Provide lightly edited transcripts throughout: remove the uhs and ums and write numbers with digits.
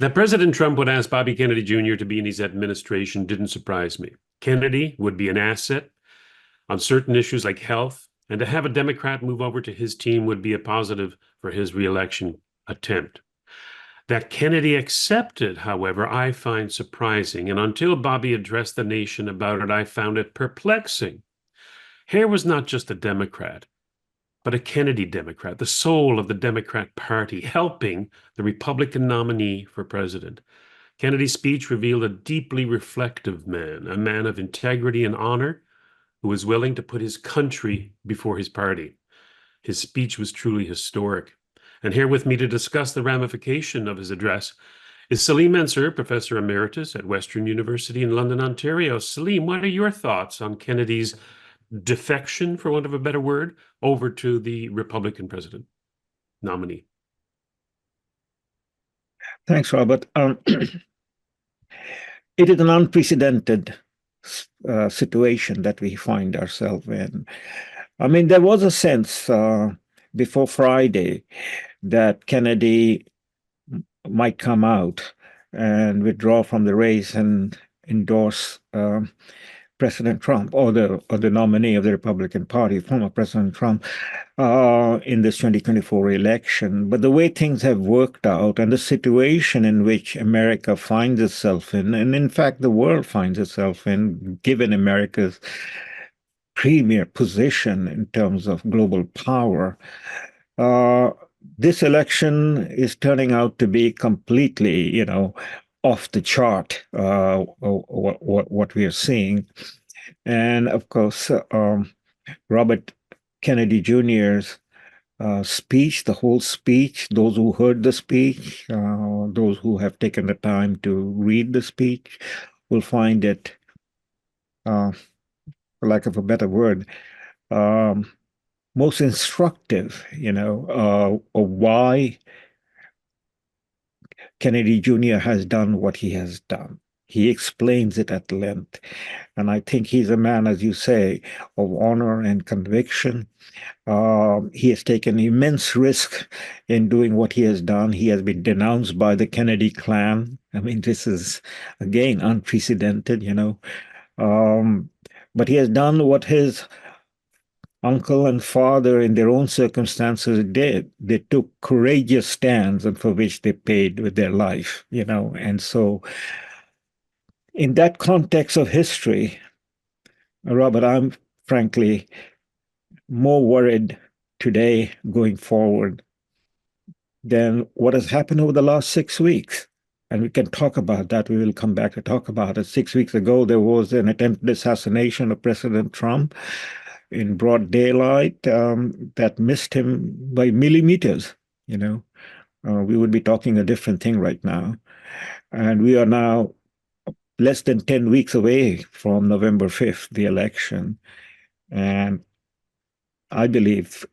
That President Trump would ask Bobby Kennedy Jr. to be in his administration didn't surprise me. Kennedy would be an asset on certain issues like health, and to have a Democrat move over to his team would be a positive for his reelection attempt. That Kennedy accepted, however, I find surprising, and until Bobby addressed the nation about it, I found it perplexing. Here was not just a Democrat, but a Kennedy Democrat, the soul of the Democrat Party, helping the Republican nominee for president. Kennedy's speech revealed a deeply reflective man, a man of integrity and honor, who was willing to put his country before his party. His speech was truly historic. And here with me to discuss the ramification of his address is Salim Mansur, Professor Emeritus at Western University in London, Ontario. Salim, what are your thoughts on Kennedy's defection, for want of a better word, over to the Republican president nominee? Thanks, Robert. It is an unprecedented situation that we find ourselves in. I mean, there was a sense before Friday that Kennedy might come out and withdraw from the race and endorse President Trump or the nominee of the Republican Party, former President Trump, in this 2024 election. But the way things have worked out and the situation in which America finds itself in, and in fact the world finds itself in, given America's premier position in terms of global power, this election is turning out to be completely, off the chart, what we are seeing. And of course, Robert Kennedy Jr.'s speech, the whole speech, those who heard the speech, those who have taken the time to read the speech, will find it, for lack of a better word, most instructive, of why Kennedy Jr. has done what he has done. He explains it at length. And I think he's a man, as you say, of honor and conviction. He has taken immense risk in doing what he has done. He has been denounced by the Kennedy clan. I mean, this is, again, unprecedented, but he has done what his uncle and father in their own circumstances did. They took courageous stands and for which they paid with their life, And so in that context of history, Robert, I'm frankly more worried today going forward than what has happened over the last 6 weeks. And we can talk about that. We will come back to talk about it. 6 weeks ago, there was an attempted assassination of President Trump in broad daylight that missed him by millimeters. We would be talking a different thing right now. And we are now less than 10 weeks away from November 5th, the election. And I believe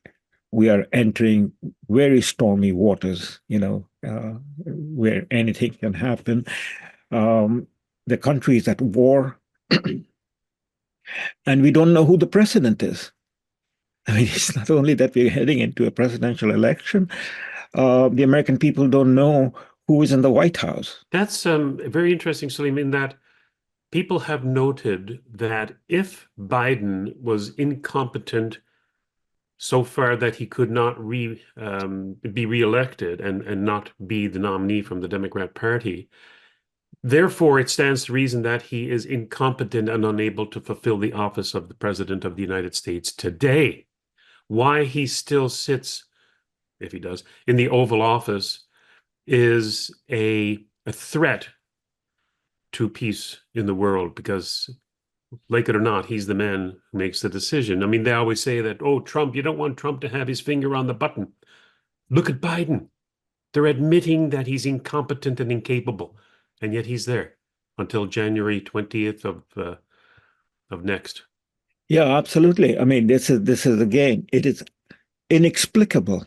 we are entering very stormy waters, where anything can happen. The country is at war. And we don't know who the president is. I mean, it's not only that we're heading into a presidential election, the American people don't know who is in the White House. That's very interesting, Salim, in that people have noted that if Biden was incompetent so far that he could not be reelected and not be the nominee from the Democrat Party, therefore, it stands to reason that he is incompetent and unable to fulfill the office of the President of the United States today. Why he still sits, if he does, in the Oval Office is a threat to peace in the world, because, like it or not, he's the man who makes the decision. I mean, they always say that, oh, Trump, you don't want Trump to have his finger on the button. Look at Biden. They're admitting that he's incompetent and incapable. And yet he's there until January 20th of next. Yeah, absolutely. I mean, this is again, it is inexplicable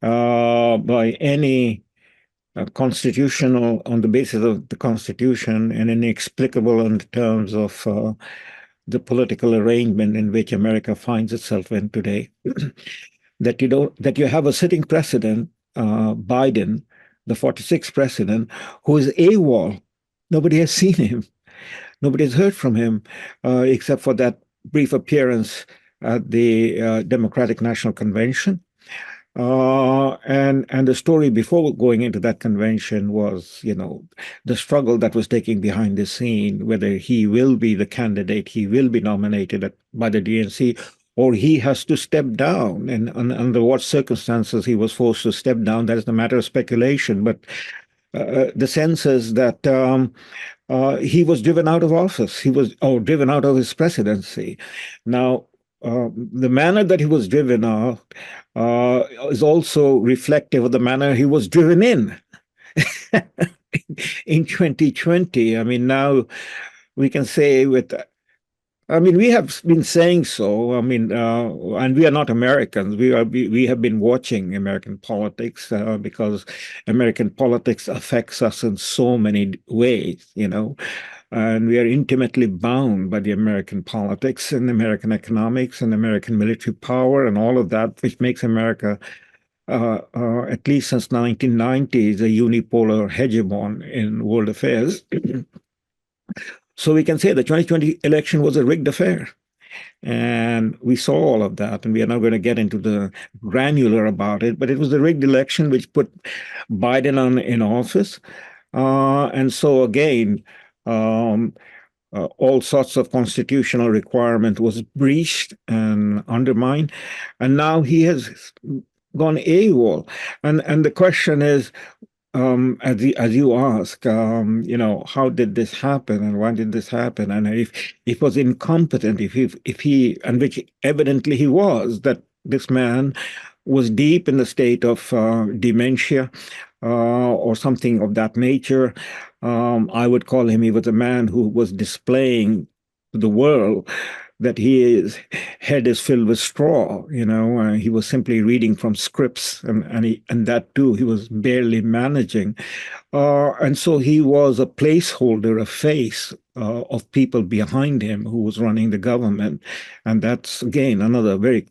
by any constitutional, on the basis of the Constitution, and inexplicable in terms of the political arrangement in which America finds itself in today. That you have a sitting president, Biden, the 46th president, who is AWOL. Nobody has seen him. Nobody has heard from him, except for that brief appearance at the Democratic National Convention. And the story before going into that convention was, the struggle that was taking behind the scene, whether he will be the candidate, he will be nominated by the DNC, or he has to step down. And under what circumstances he was forced to step down, that is a matter of speculation. But the sense is that he was driven out of office. He was driven out of his presidency. Now, the manner that he was driven out is also reflective of the manner he was driven in in 2020. I mean, now we can say we have been saying so. And we are not Americans. We have been watching American politics because American politics affects us in so many ways, and we are intimately bound by the American politics and American economics and American military power and all of that, which makes America, at least since 1990s, a unipolar hegemon in world affairs. So we can say the 2020 election was a rigged affair. And we saw all of that, and we are not going to get into the granular about it, but it was a rigged election which put Biden in office. And so again, all sorts of constitutional requirement was breached and undermined, and now he has gone AWOL. And the question is, as you ask, how did this happen, and why did this happen? And if he was incompetent, if he, and which evidently he was, that this man was deep in the state of dementia or something of that nature. I would call him, he was a man who was displaying to the world that his head is filled with straw. He was simply reading from scripts, and that too he was barely managing. And so he was a placeholder, a face of people behind him who was running the government. And that's, again, another very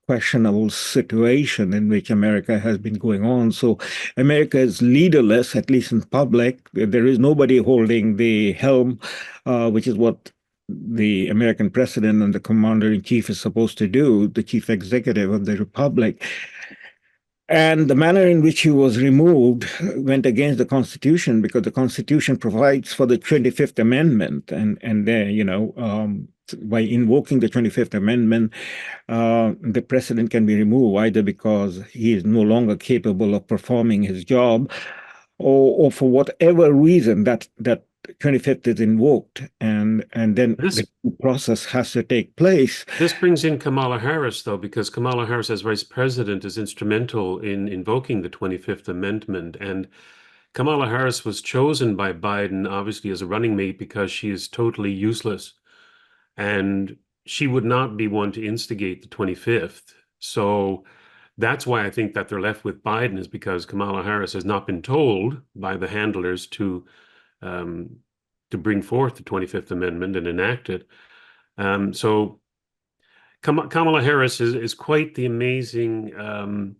questionable situation in which America has been going on. So America is leaderless, at least in public. There is nobody holding the helm, which is what the American president and the commander-in-chief is supposed to do, the chief executive of the republic. And the manner in which he was removed went against the Constitution, because the Constitution provides for the 25th Amendment. And there, by invoking the 25th Amendment, the president can be removed either because he is no longer capable of performing his job, or for whatever reason that 25th is invoked, and then the process has to take place. This brings in Kamala Harris, though, because Kamala Harris, as vice president, is instrumental in invoking the 25th Amendment. And Kamala Harris was chosen by Biden, obviously, as a running mate because she is totally useless. And she would not be one to instigate the 25th. So that's why I think that they're left with Biden, is because Kamala Harris has not been told by the handlers to bring forth the 25th Amendment and enact it. So Kamala Harris is quite the amazing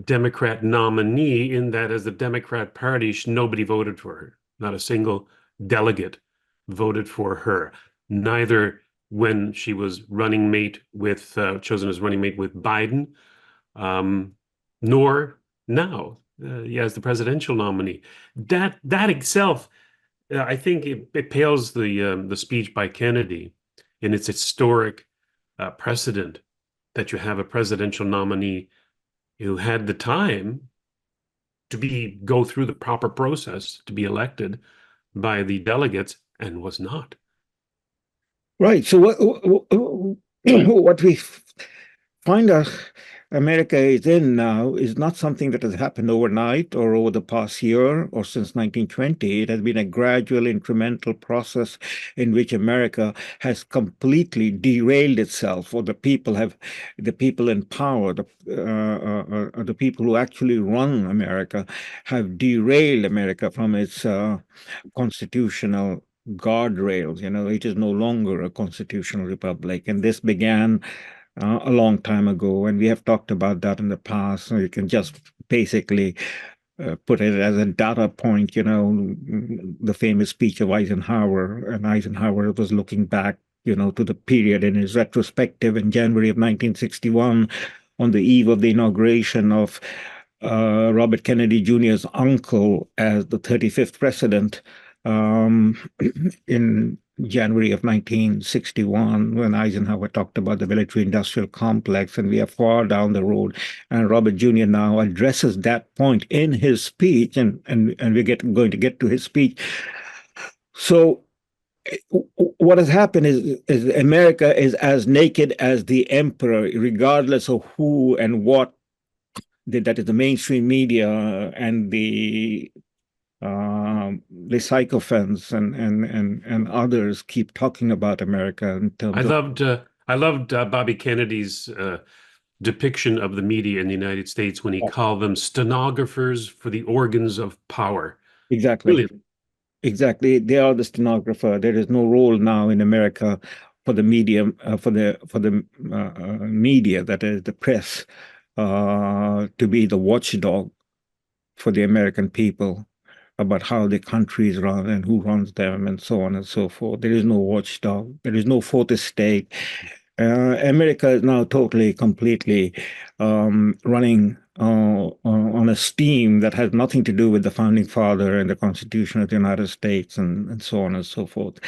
Democrat nominee, in that as the Democrat Party, nobody voted for her. Not a single delegate voted for her. Neither when she was running mate with, chosen as running mate with Biden, nor now as the presidential nominee. That itself, I think it pales the speech by Kennedy in its historic precedent, that you have a presidential nominee who had the time to go through the proper process to be elected by the delegates and was not. Right. So what we find America is in now is not something that has happened overnight or over the past year or since 1920. It has been a gradual, incremental process in which America has completely derailed itself, or the people in power, the people who actually run America, have derailed America from its constitutional guardrails. It is no longer a constitutional republic, and this began a long time ago, and we have talked about that in the past. So you can just basically put it as a data point, the famous speech of Eisenhower, and Eisenhower was looking back, to the period in his retrospective in January of 1961 on the eve of the inauguration of Robert Kennedy Jr.'s uncle as the 35th president in January of 1961, when Eisenhower talked about the military-industrial complex, and we are far down the road. And Robert Jr. now addresses that point in his speech, and we're going to get to his speech. So what has happened is America is as naked as the emperor, regardless of who and what, that is the mainstream media and the sycophants and others keep talking about America in terms I loved Bobby Kennedy's depiction of the media in the United States when he called them stenographers for the organs of power. Exactly. Brilliant. Exactly. They are the stenographer. There is no role now in America for the medium, for the media, that is the press, to be the watchdog for the American people about how the country is run and who runs them and so on and so forth. There is no watchdog. There is no fourth estate. America is now totally, completely running on a steam that has nothing to do with the founding father and the Constitution of the United States and so on and so forth.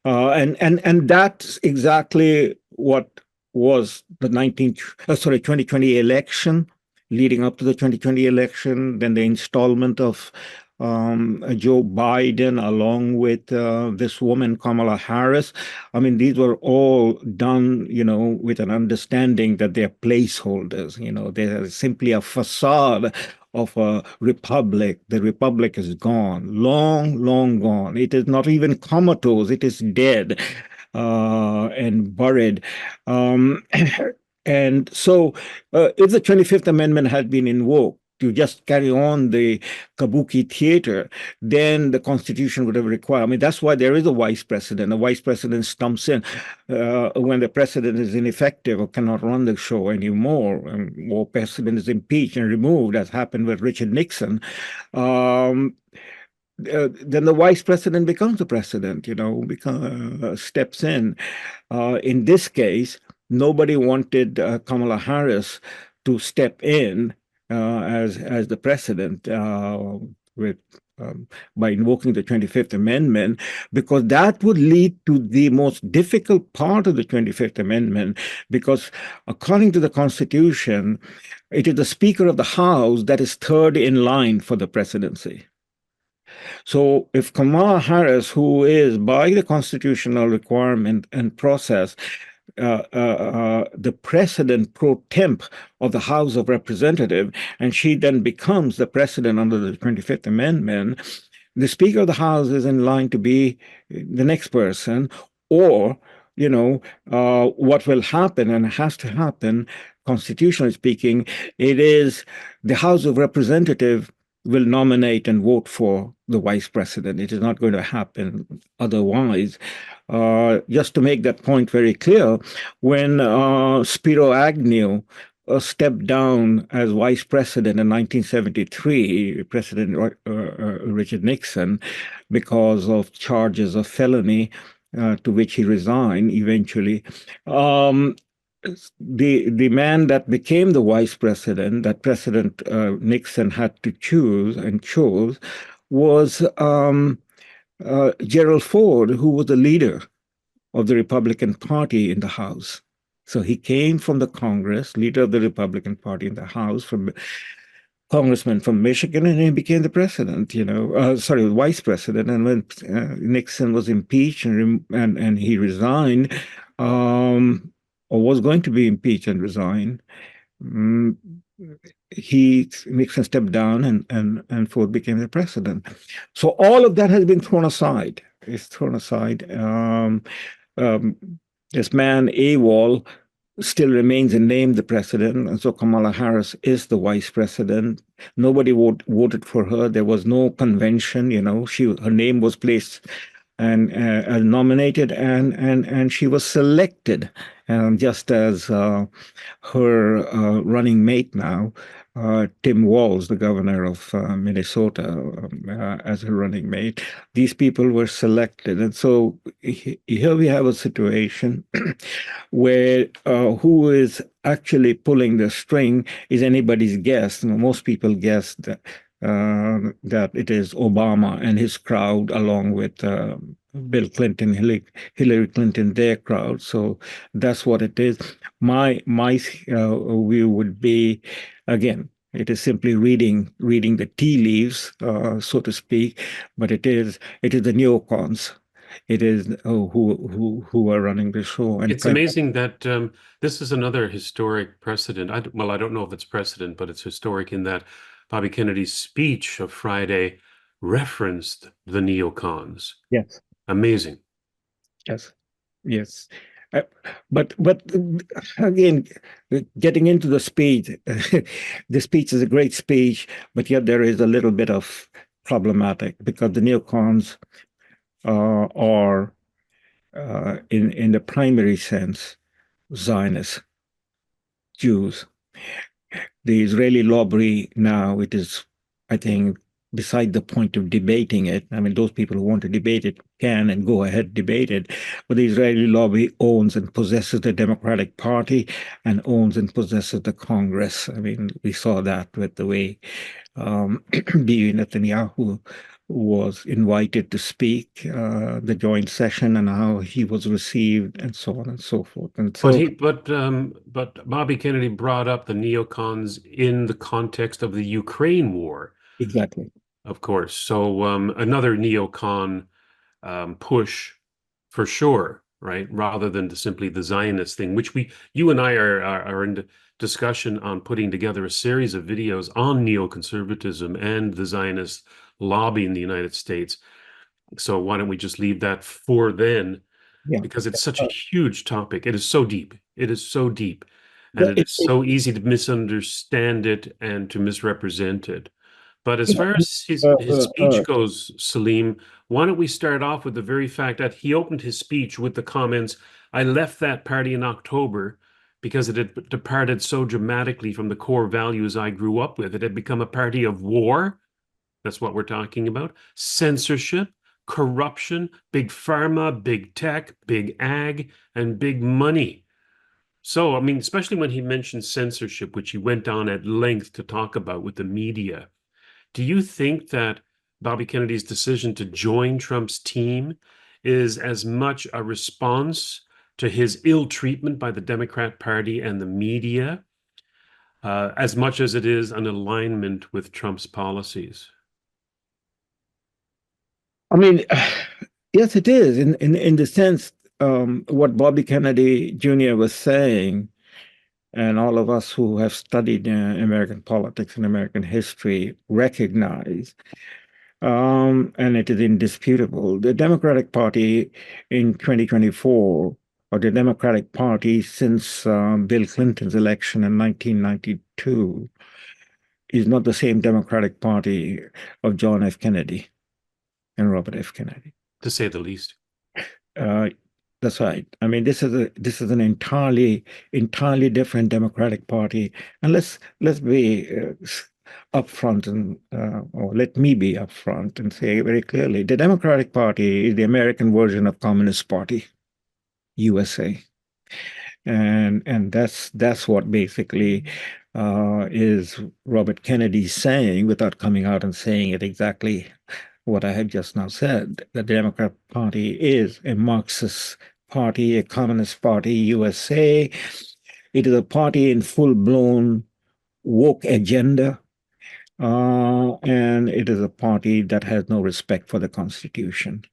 And that's exactly what was the 2020 election, leading up to the 2020 election, then the installment of Joe Biden, along with this woman, Kamala Harris. I mean, these were all done, with an understanding that they're placeholders. They're simply a facade of a republic. The republic is gone, long, long gone. It is not even comatose. It is dead and buried. And so if the 25th Amendment had been invoked to just carry on the kabuki theater, then the Constitution would have required. I mean, that's why there is a vice president. A vice president stumps in when the president is ineffective or cannot run the show anymore, or president is impeached and removed, as happened with Richard Nixon. Then the vice president becomes the president, steps in. In this case, nobody wanted Kamala Harris to step in as the president by invoking the 25th Amendment, because that would lead to the most difficult part of the 25th Amendment, because according to the Constitution, it is the Speaker of the House that is third in line for the presidency. So if Kamala Harris, who is by the constitutional requirement and process, the president pro temp of the House of Representatives, and she then becomes the president under the 25th Amendment, the Speaker of the House is in line to be the next person, or, what will happen, and has to happen, constitutionally speaking, it is the House of Representatives will nominate and vote for the vice president. It is not going to happen otherwise. Just to make that point very clear, when Spiro Agnew stepped down as vice president in 1973, President Richard Nixon, because of charges of felony, to which he resigned eventually. The man that became the vice president, that President Nixon had to choose and chose, was Gerald Ford, who was the leader of the Republican Party in the House. So he came from the Congress, leader of the Republican Party in the House, from congressman from Michigan, and he became the president, vice president. And when Nixon was impeached and he resigned, or was going to be impeached and resign, Nixon stepped down and Ford became the president. So all of that has been thrown aside. It's thrown aside. This man, AWOL, still remains in name the president, and so Kamala Harris is the vice president. Nobody voted for her. There was no convention. Her name was placed and nominated, and she was selected, just as her running mate now, Tim Walz, the governor of Minnesota, as a running mate. These people were selected. And so here we have a situation where who is actually pulling the string is anybody's guess. You know, most people guess that it is Obama and his crowd, along with Bill Clinton, Hillary Clinton, their crowd. So that's what it is. My view would be, again, it is simply reading the tea leaves, so to speak. But it is the neocons. It is who are running the show. And It's amazing that this is another historic precedent. Well, I don't know if it's precedent, but it's historic in that Bobby Kennedy's speech of Friday referenced the neocons. yes, Amazing. yes, yes. Uh, but again, getting into the speech, the speech is a great speech, but yet there is a little bit of problematic because the neocons are, in the primary sense, Zionists, Jews. The Israeli lobby now, it is, I think, beside the point of debating it. I mean, those people who want to debate it can and go ahead debate it. But the Israeli lobby owns and possesses the Democratic Party and owns and possesses the Congress. I mean, we saw that with the way Bibi Netanyahu was invited to speak the joint session and how he was received and so on and so forth. And so, But Bobby Kennedy brought up the neocons in the context of the Ukraine war, exactly. of course. So another neocon push for sure, right? Rather than simply the Zionist thing, which you and I are in discussion on putting together a series of videos on neoconservatism and the Zionist lobby in the United States. So why don't we just leave that for then? Yeah. Because it's such a huge topic. It is so deep. It is so deep. And The- it is so easy to misunderstand it and to misrepresent it. But as it- far as uh, his uh, uh, speech goes, Salim, why don't we start off with the very fact that he opened his speech with the comments, I left that party in October because it had departed so dramatically from the core values I grew up with. It had become a party of war. That's what we're talking about. Censorship, corruption, big pharma, big tech, big ag, and big money. So, I mean, especially when he mentioned censorship, which he went on at length to talk about with the media. Do you think that Bobby Kennedy's decision to join Trump's team is as much a response to his ill treatment by the Democrat Party and the media, as much as it is an alignment with Trump's policies? I mean, yes, it is in the sense what Bobby Kennedy Jr. was saying, and all of us who have studied American politics and American history recognize, and it is indisputable. The Democratic Party in 2024, or the Democratic Party since Bill Clinton's election in 1992, is not the same Democratic Party of John F. Kennedy and Robert F. Kennedy. To say the least. That's right. I mean, this is an entirely different Democratic Party, and let's be upfront and or let me be upfront and say very clearly, the Democratic Party is the American version of Communist Party, USA, and that's what basically is Robert Kennedy saying without coming out and saying it exactly what I have just now said, that the Democrat Party is a Marxist party, a communist party, USA. It is a party in full-blown woke agenda, and it is a party that has no respect for the Constitution.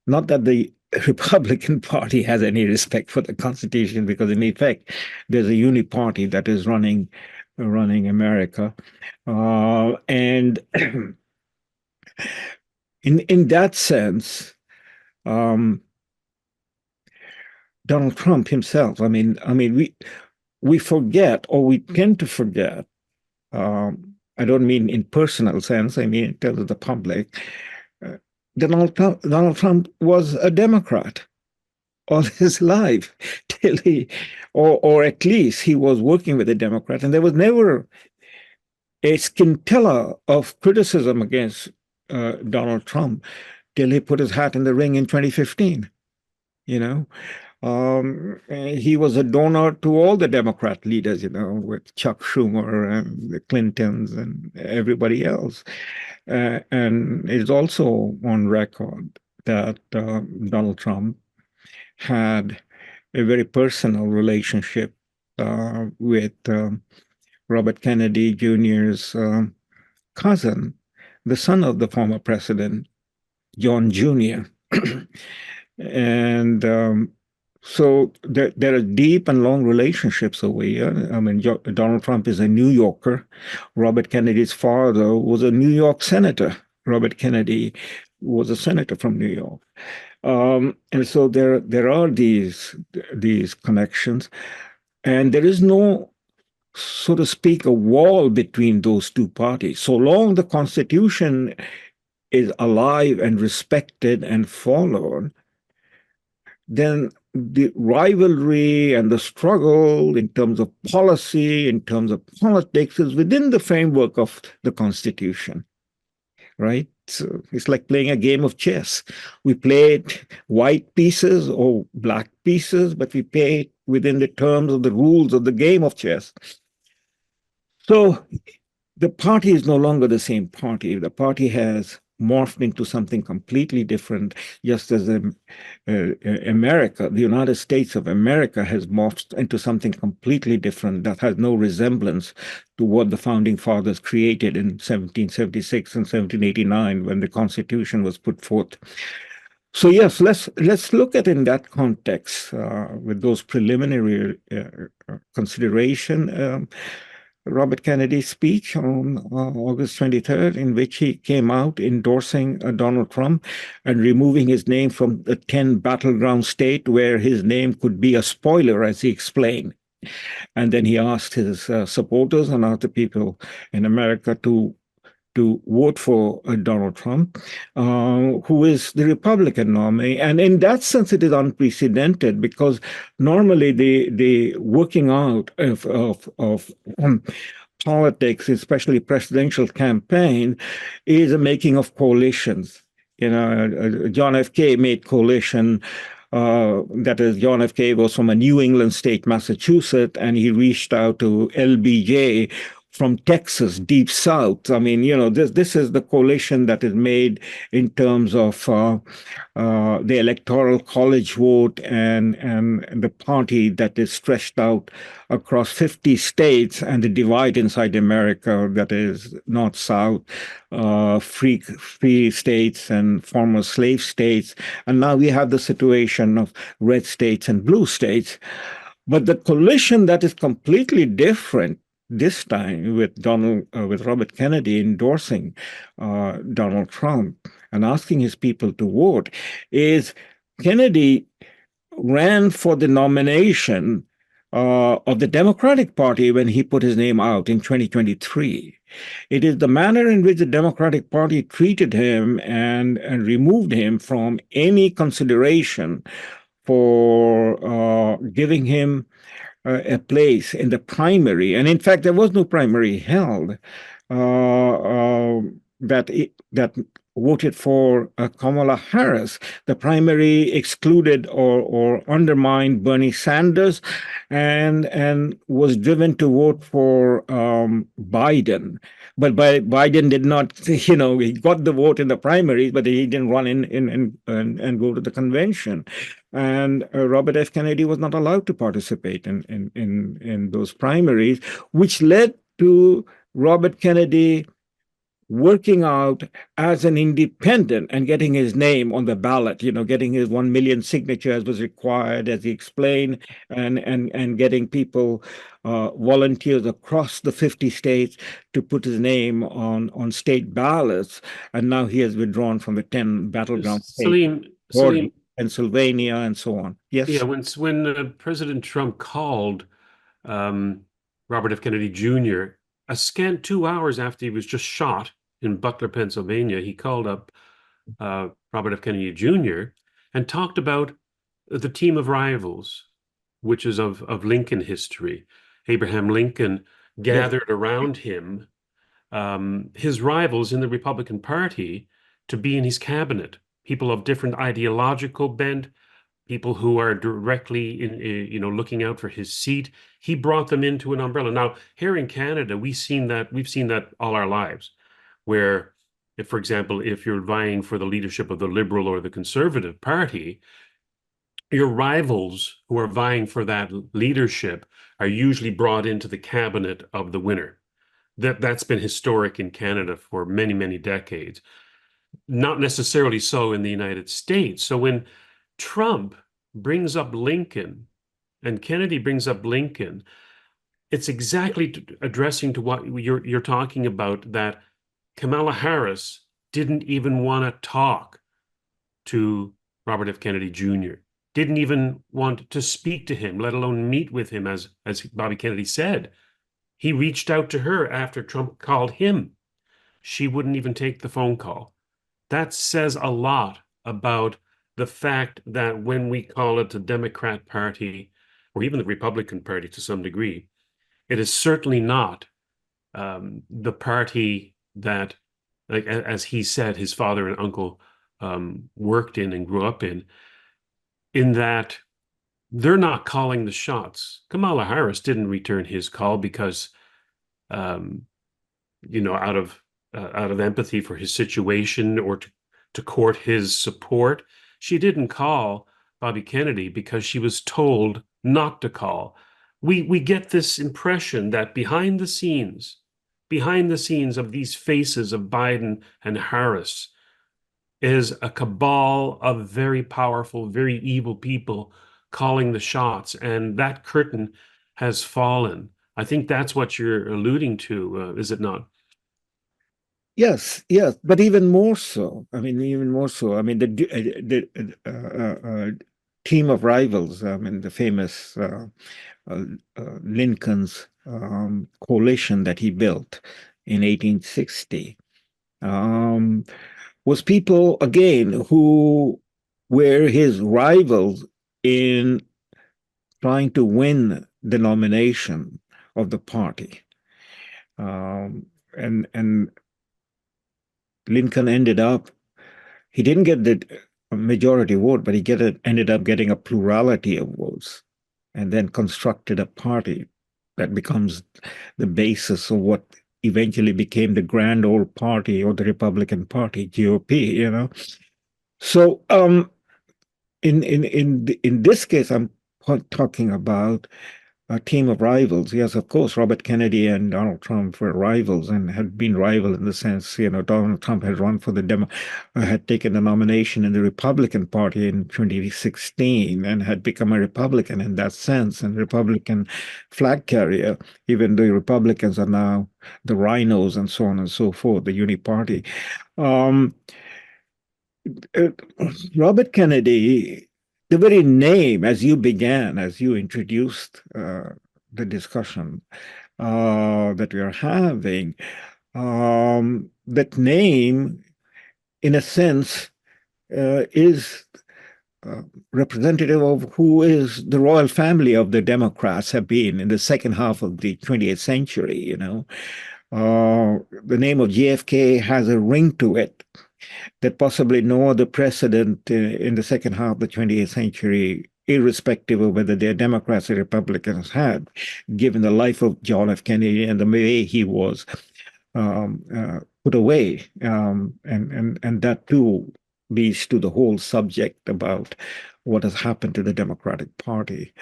Not that the Republican Party has any respect for the Constitution, because in effect, there's a uni-party that is running America, and in that sense, Donald Trump himself. I mean, we forget, or we tend to forget. I don't mean in personal sense. I mean in terms of the public. Donald Trump was a Democrat all his life till he, or at least he was working with a Democrat, and there was never a scintilla of criticism against Donald Trump till he put his hat in the ring in 2015. You know, he was a donor to all the Democrat leaders, with Chuck Schumer and the Clintons and everybody else. And it's also on record that Donald Trump had a very personal relationship with Robert Kennedy Jr.'s cousin, the son of the former president, John Jr. And so there are deep and long relationships over here. I mean, Donald Trump is a New Yorker. Robert Kennedy's father was a New York senator. Robert Kennedy was a senator from New York. And so there are these connections, and there is no, so to speak, a wall between those two parties. So long the Constitution is alive and respected and followed, then the rivalry and the struggle in terms of policy, in terms of politics, is within the framework of the Constitution, right? So it's like playing a game of chess. We play it white pieces or black pieces, but we play it within the terms of the rules of the game of chess. So the party is no longer the same party. The party has morphed into something completely different, just as America, the United States of America, has morphed into something completely different that has no resemblance to what the founding fathers created in 1776 and 1789 when the Constitution was put forth. So yes, let's look at in that context with those preliminary consideration. Robert Kennedy's speech on August 23rd, in which he came out endorsing Donald Trump and removing his name from the 10 battleground state where his name could be a spoiler, as he explained. And then he asked his supporters and other people in America to vote for Donald Trump, who is the Republican nominee. And in that sense, it is unprecedented because normally the working out of politics, especially presidential campaign, is a making of coalitions. John F. K. made coalition. That is, John F. K. was from a New England state, Massachusetts, and he reached out to LBJ from Texas, deep south. I mean, this is the coalition that is made in terms of the electoral college vote and the party that is stretched out across 50 states, and the divide inside America that is north-south, free states and former slave states. And now we have the situation of red states and blue states. But the coalition that is completely different this time with Robert Kennedy endorsing Donald Trump and asking his people to vote is Kennedy ran for the nomination of the Democratic Party when he put his name out in 2023. It is the manner in which the Democratic Party treated him and removed him from any consideration for giving him a place in the primary. And in fact, there was no primary held that voted for Kamala Harris. The primary excluded or undermined Bernie Sanders and was driven to vote for Biden. But Biden did not, he got the vote in the primaries, but he didn't run in and go to the convention. And Robert F. Kennedy was not allowed to participate in those primaries, which led to Robert Kennedy working out as an independent and getting his name on the ballot, getting his 1 million signatures was required, as he explained, and getting people, volunteers across the 50 states to put his name on state ballots. And now he has withdrawn from the 10 battleground states, Salim, Pennsylvania, and so on. Yes. Yeah, when President Trump called Robert F. Kennedy Jr., a scant 2 hours after he was just shot in Butler, Pennsylvania, he called up Robert F. Kennedy Jr. and talked about the team of rivals, which is of Lincoln history. Abraham Lincoln gathered around him his rivals in the Republican Party to be in his cabinet, people of different ideological bent, people who are directly looking out for his seat. He brought them into an umbrella. Now, here in Canada, we've seen that all our lives, where, if, for example, if you're vying for the leadership of the Liberal or the Conservative Party, your rivals who are vying for that leadership are usually brought into the cabinet of the winner. That's been historic in Canada for many, many decades. Not necessarily so in the United States. So when Trump brings up Lincoln and Kennedy brings up Lincoln, it's exactly addressing to what you're talking about, that Kamala Harris didn't even want to talk to Robert F. Kennedy Jr., didn't even want to speak to him, let alone meet with him, as Bobby Kennedy said. He reached out to her after Trump called him. She wouldn't even take the phone call. That says a lot about the fact that when we call it the Democrat Party, or even the Republican Party to some degree, it is certainly not the party that, like as he said, his father and uncle worked in and grew up in that they're not calling the shots. Kamala Harris didn't return his call because, out of empathy for his situation or to court his support. She didn't call Bobby Kennedy because she was told not to call. We get this impression that behind the scenes of these faces of Biden and Harris is a cabal of very powerful, very evil people calling the shots, and that curtain has fallen. I think that's what you're alluding to, is it not? Yes, yes, but even more so. I mean, the team of rivals. I mean, the famous Lincoln's coalition that he built in 1860 was people again who were his rivals in trying to win the nomination of the party, and Lincoln he didn't get the majority vote, but ended up getting a plurality of votes, and then constructed a party that becomes the basis of what eventually became the Grand Old Party, or the Republican Party, GOP. So in this case, I'm talking about a team of rivals. Yes, of course, Robert Kennedy and Donald Trump were rivals and had been rival in the sense, Donald Trump had run for had taken the nomination in the Republican Party in 2016 and had become a Republican in that sense, and Republican flag carrier, even though Republicans are now the rhinos and so on and so forth, the uni-party. Robert Kennedy, the very name, as you introduced the discussion that we are having, that name, in a sense, is representative of who is the royal family of the Democrats have been in the second half of the 20th century. The name of JFK has a ring to it that possibly no other president in the second half of the 20th century, irrespective of whether they're Democrats or Republicans, had, given the life of John F. Kennedy and the way he was put away. And that too leads to the whole subject about what has happened to the Democratic Party.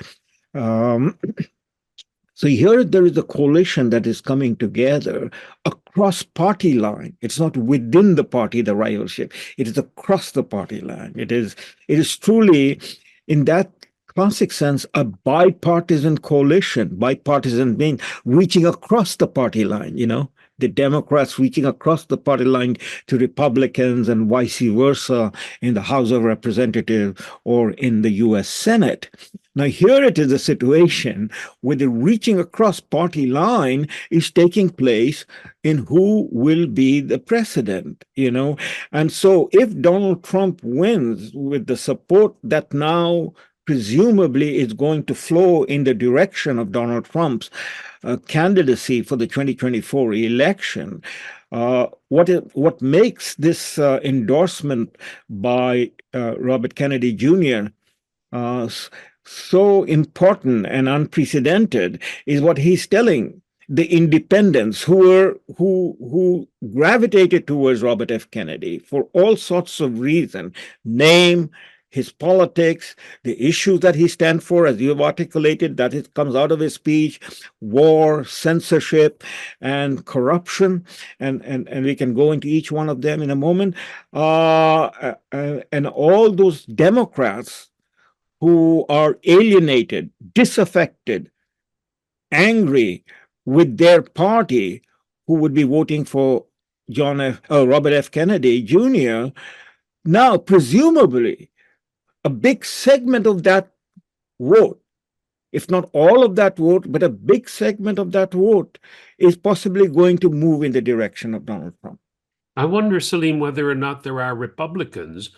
So here there is a coalition that is coming together across party line. It's not within the party, the rivalship. It is across the party line. It is truly, in that classic sense, a bipartisan coalition. Bipartisan means reaching across the party line, the Democrats reaching across the party line to Republicans and vice versa in the House of Representatives or in the U.S. Senate. Now, here it is a situation where the reaching across party line is taking place in who will be the president, And so if Donald Trump wins with the support that now presumably is going to flow in the direction of Donald Trump's candidacy for the 2024 election. What makes this endorsement by Robert Kennedy Jr. So important and unprecedented is what he's telling the independents who gravitated towards Robert F. Kennedy for all sorts of reasons, name, his politics, the issues that he stands for, as you have articulated, that it comes out of his speech, war, censorship, and corruption, and we can go into each one of them in a moment. And all those Democrats who are alienated, disaffected, angry with their party, who would be voting for Robert F. Kennedy Jr., now presumably a big segment of that vote, if not all of that vote, but a big segment of that vote is possibly going to move in the direction of Donald Trump. I wonder, Salim, whether or not there are Republicans,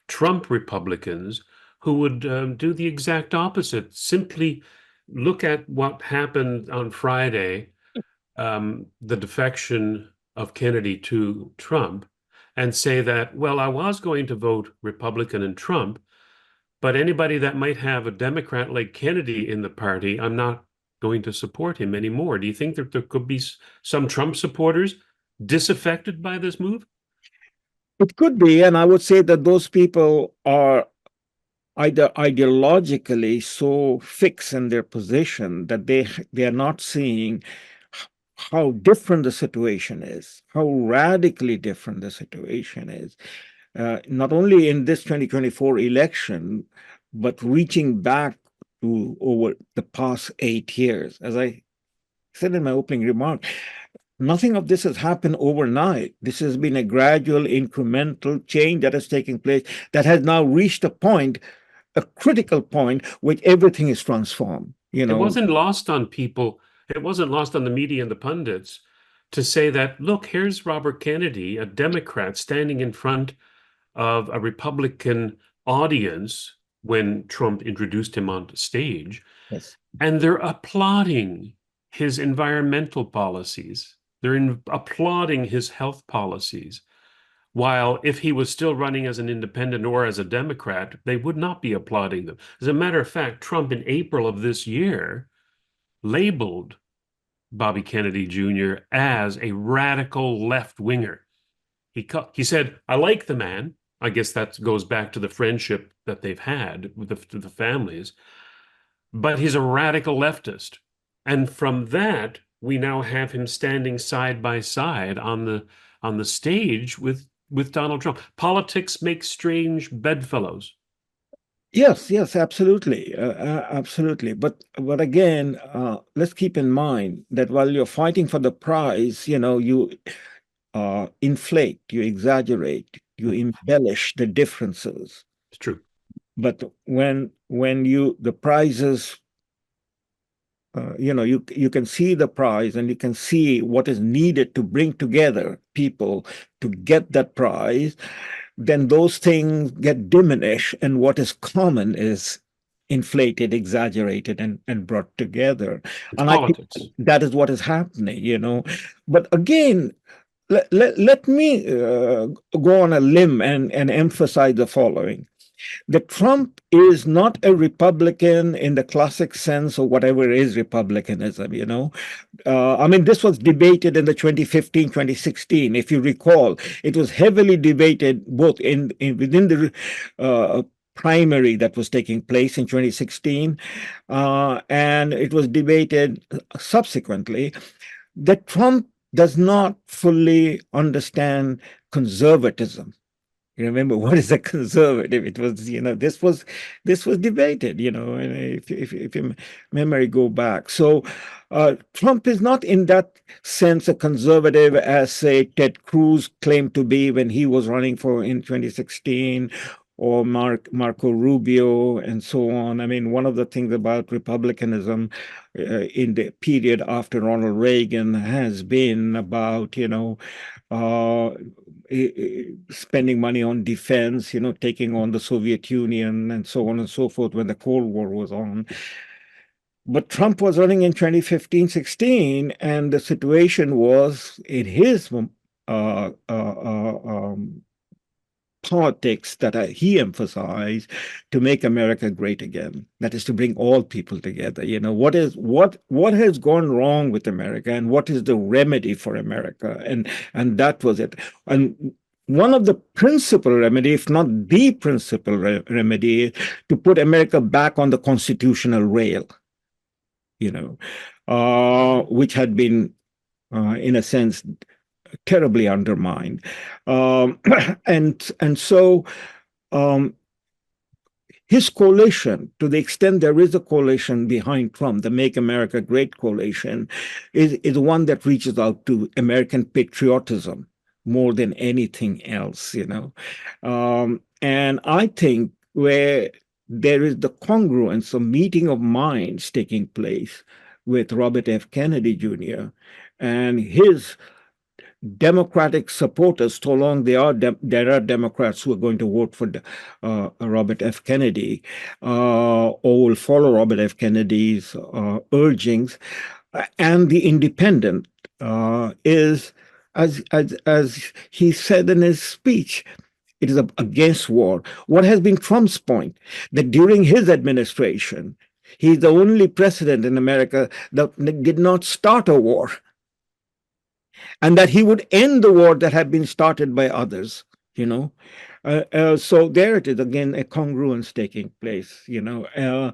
Trump Republicans, who would do the exact opposite. Simply look at what happened on Friday, the defection of Kennedy to Trump, and say that, well, I was going to vote Republican and Trump, but anybody that might have a Democrat like Kennedy in the party, I'm not going to support him anymore. Do you think that there could be some Trump supporters disaffected by this move? It could be, and I would say that those people are either ideologically so fixed in their position that they are not seeing how different the situation is, how radically different the situation is, not only in this 2024 election, but reaching back to over the past 8 years. As I said in my opening remark, nothing of this has happened overnight. This has been a gradual, incremental change that has taken place that has now reached a point, a critical point, where everything is transformed. It wasn't lost on people. It wasn't lost on the media and the pundits to say that, look, here's Robert Kennedy, a Democrat, standing in front of a Republican audience when Trump introduced him onto stage. Yes. And they're applauding his environmental policies. They're applauding his health policies. While if he was still running as an independent or as a Democrat, they would not be applauding them. As a matter of fact, Trump in April of this year labeled Bobby Kennedy Jr. as a radical left-winger. He said, I like the man. I guess that goes back to the friendship that they've had with the families. But he's a radical leftist. And from that, we now have him standing side by side on the stage with Donald Trump. Politics makes strange bedfellows. Yes, absolutely, absolutely. But again, let's keep in mind that while you're fighting for the prize, you inflate, you exaggerate, you embellish the differences. It's true. But when the prizes, you can see the prize and you can see what is needed to bring together people to get that prize, then those things get diminished, and what is common is inflated, exaggerated, and brought together. It's and politics. I think that is what is happening. But again, let me go on a limb and emphasize the following. That Trump is not a Republican in the classic sense of whatever is republicanism. I mean, this was debated in the 2015, 2016. If you recall, it was heavily debated both within the primary that was taking place in 2016, and it was debated subsequently, that Trump does not fully understand conservatism. You remember, what is a conservative? It was, this was debated, if your memory go back. So Trump is not in that sense a conservative as, say, Ted Cruz claimed to be when he was running in 2016, or Marco Rubio and so on. I mean, one of the things about republicanism in the period after Ronald Reagan has been about, uh, spending money on defense, taking on the Soviet Union and so on and so forth when the Cold War was on. But Trump was running in 2015, 16, and the situation was in his politics that he emphasized to make America great again. That is to bring all people together. What has gone wrong with America, and what is the remedy for America? And that was it. And one of the principal remedy, if not the principal remedy, is to put America back on the constitutional rail. Which had been, in a sense, terribly undermined. And so his coalition, to the extent there is a coalition behind Trump, the Make America Great coalition, is one that reaches out to American patriotism more than anything else, And I think where there is the congruence, a meeting of minds taking place with Robert F. Kennedy Jr. and his Democratic supporters, so long there are Democrats who are going to vote for Robert F. Kennedy or will follow Robert F. Kennedy's urgings, and the independent is, as he said in his speech, it is against war. What has been Trump's point? That during his administration, he's the only president in America that did not start a war, and that he would end the war that had been started by others, So there it is again, a congruence taking place, a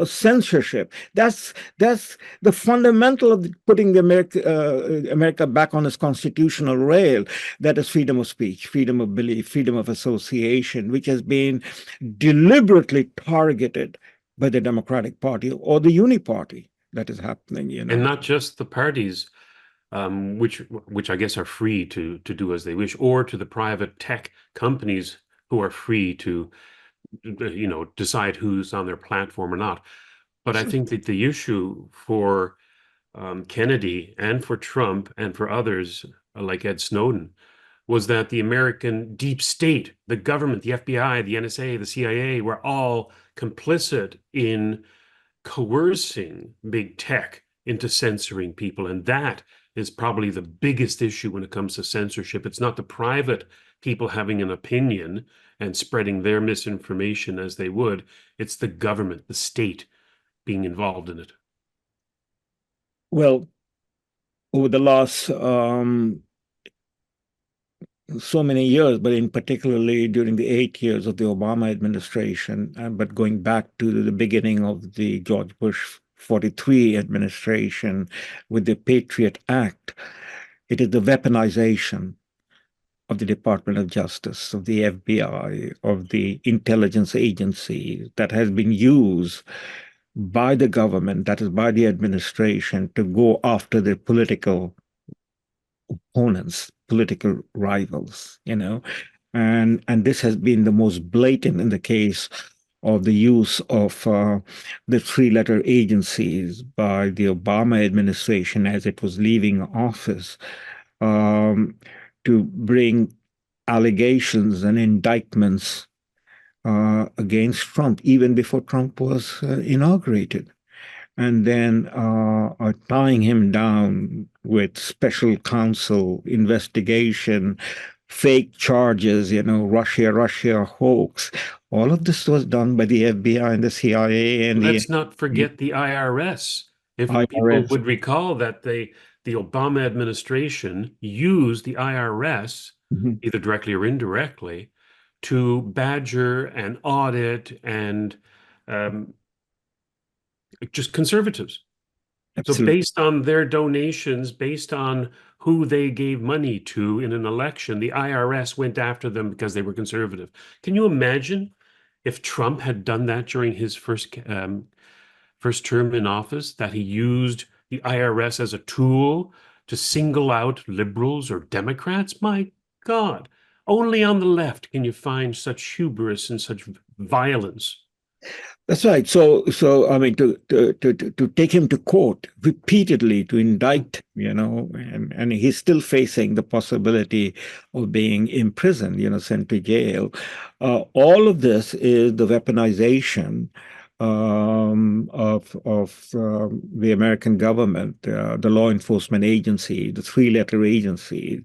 censorship. That's the fundamental of putting America back on its constitutional rail. That is freedom of speech, freedom of belief, freedom of association, which has been deliberately targeted by the Democratic Party or the uni-party that is happening, And not just the parties, which I guess are free to do as they wish, or to the private tech companies who are free to, decide who's on their platform or not. But I think that the issue for Kennedy and for Trump and for others like Ed Snowden was that the American deep state, the government, the FBI, the NSA, the CIA, were all complicit in coercing big tech into censoring people. And that is probably the biggest issue when it comes to censorship. It's not the private people having an opinion and spreading their misinformation as they would. It's the government, the state, being involved in it. Well, over the last so many years, but in particularly during the 8 years of the Obama administration, but going back to the beginning of the George Bush 43 administration with the Patriot Act, it is the weaponization of the Department of Justice, of the FBI, of the intelligence agencies that has been used by the government, that is by the administration, to go after the political opponents, political rivals, and this has been the most blatant in the case of the use of the three-letter agencies by the Obama administration as it was leaving office to bring allegations and indictments against Trump even before Trump was inaugurated, and then tying him down with special counsel investigation, fake charges, Russia hoax. All of this was done by the FBI and the CIA and Let's not forget the IRS. If people IRS. would recall that the Obama administration used the IRS, Mhm. either directly or indirectly, to badger and audit and just conservatives. So Absolutely. based on their donations, based on who they gave money to in an election, the IRS went after them because they were conservative. Can you imagine if Trump had done that during his first term in office, that he used the IRS as a tool to single out liberals or Democrats? My God, only on the left can you find such hubris and such violence. That's right. So I mean, to take him to court repeatedly to indict, and he's still facing the possibility of being imprisoned, sent to jail. All of this is the weaponization of the American government, the law enforcement agency, the three-letter agency,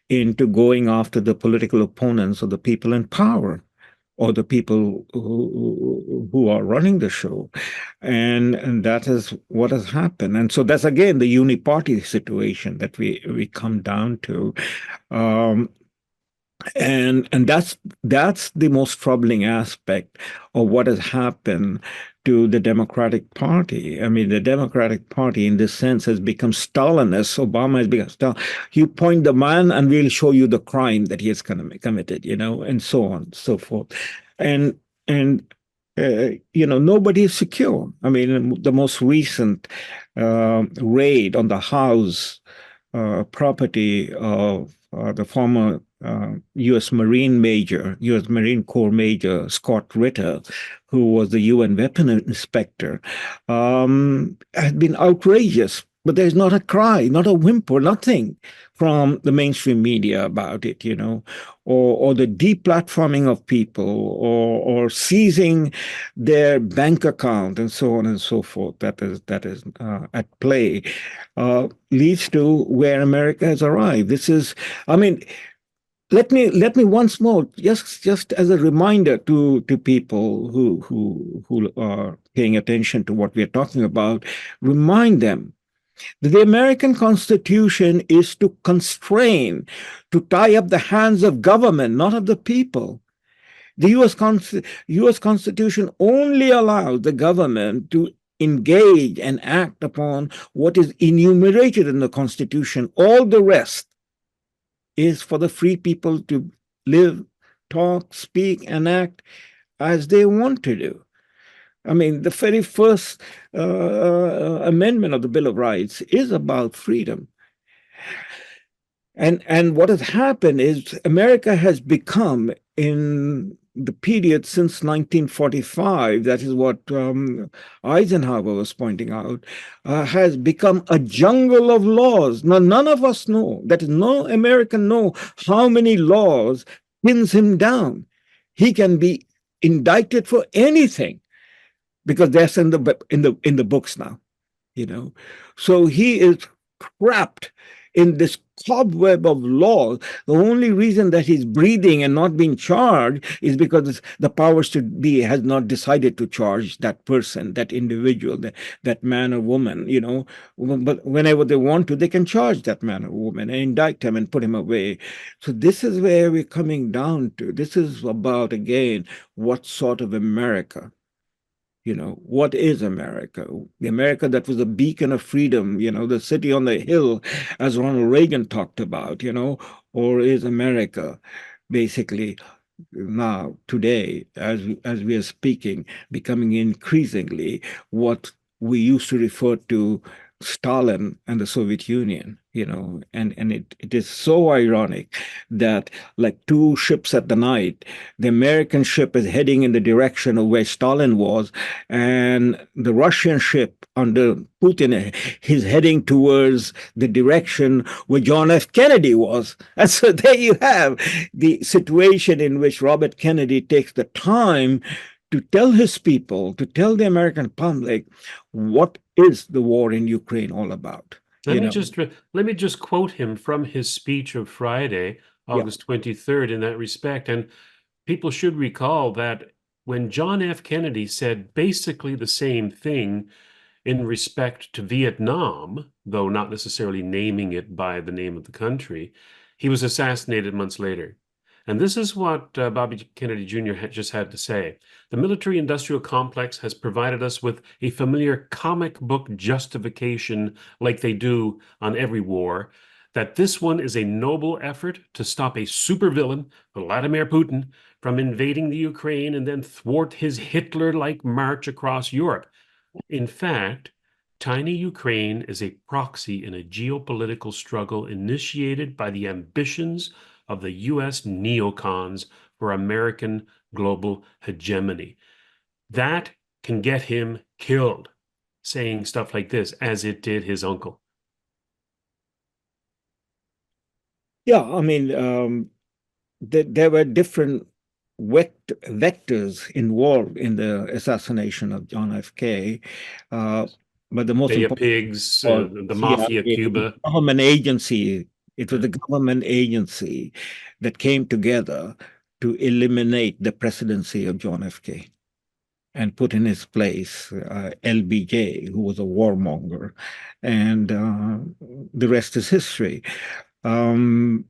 into going after the political opponents of the people in power or the people who are running the show. And that is what has happened. And so that's again the uni-party situation that we come down to. Um, and that's the most troubling aspect of what has happened to the Democratic Party. I mean, the Democratic Party, in this sense, has become Stalinist. Obama has become Stalin. You point the man, and we'll show you the crime that he has committed, and so on and so forth. And nobody is secure. I mean, the most recent raid on the house property of the former U.S. U.S. Marine Corps Major Scott Ritter, who was the UN weapon inspector, had been outrageous. But there's not a cry, not a whimper, nothing from the mainstream media about it, or the deplatforming of people, or seizing their bank account, and so on and so forth. That is at play. Leads to where America has arrived. I mean, let me once more, just as a reminder to people who are paying attention to what we are talking about, remind them that the American Constitution is to constrain, to tie up the hands of government, not of the people. The US Constitution only allows the government to engage and act upon what is enumerated in the Constitution. All the rest is for the free people to live, talk, speak, and act as they want to do. I mean, the very first amendment of the Bill of Rights is about freedom. And what has happened is America has become, in the period since 1945, that is what Eisenhower was pointing out, has become a jungle of laws. Now, none of us know, that is, no American know how many laws pins him down. He can be indicted for anything because that's in the books now, So he is trapped in this cobweb of law. The only reason that he's breathing and not being charged is because the powers to be has not decided to charge that person, that individual, that man or woman, But whenever they want to, they can charge that man or woman and indict him and put him away. So this is where we're coming down to. This is about, again, what sort of America. What is America? The America that was a beacon of freedom, the city on the hill, as Ronald Reagan talked about, or is America basically now, today, as we are speaking, becoming increasingly what we used to refer to Stalin and the Soviet Union, and it is so ironic that, like two ships at the night, the American ship is heading in the direction of where Stalin was, and the Russian ship under Putin is heading towards the direction where John F. Kennedy was. And so there you have the situation in which Robert Kennedy takes the time to tell his people, to tell the American public, what is the war in Ukraine all about? Let me just quote him from his speech of Friday, Yeah. August 23rd, in that respect. And people should recall that when John F. Kennedy said basically the same thing in respect to Vietnam, though not necessarily naming it by the name of the country, he was assassinated months later. And this is what Bobby Kennedy Jr. just had to say. The military-industrial complex has provided us with a familiar comic book justification, like they do on every war, that this one is a noble effort to stop a supervillain, Vladimir Putin, from invading the Ukraine and then thwart his Hitler-like march across Europe. In fact, tiny Ukraine is a proxy in a geopolitical struggle initiated by the ambitions of the U.S. neocons for American global hegemony. That can get him killed, saying stuff like this, as it did his uncle. Yeah, I mean, there were different vectors involved in the assassination of John F. K. Uh, but the most Bay of important Pigs, was the Mafia, CIA, Cuba. government agency. It was Yeah. the government agency that came together to eliminate the presidency of John F. K. and put in his place LBJ, who was a warmonger, and the rest is history. Um,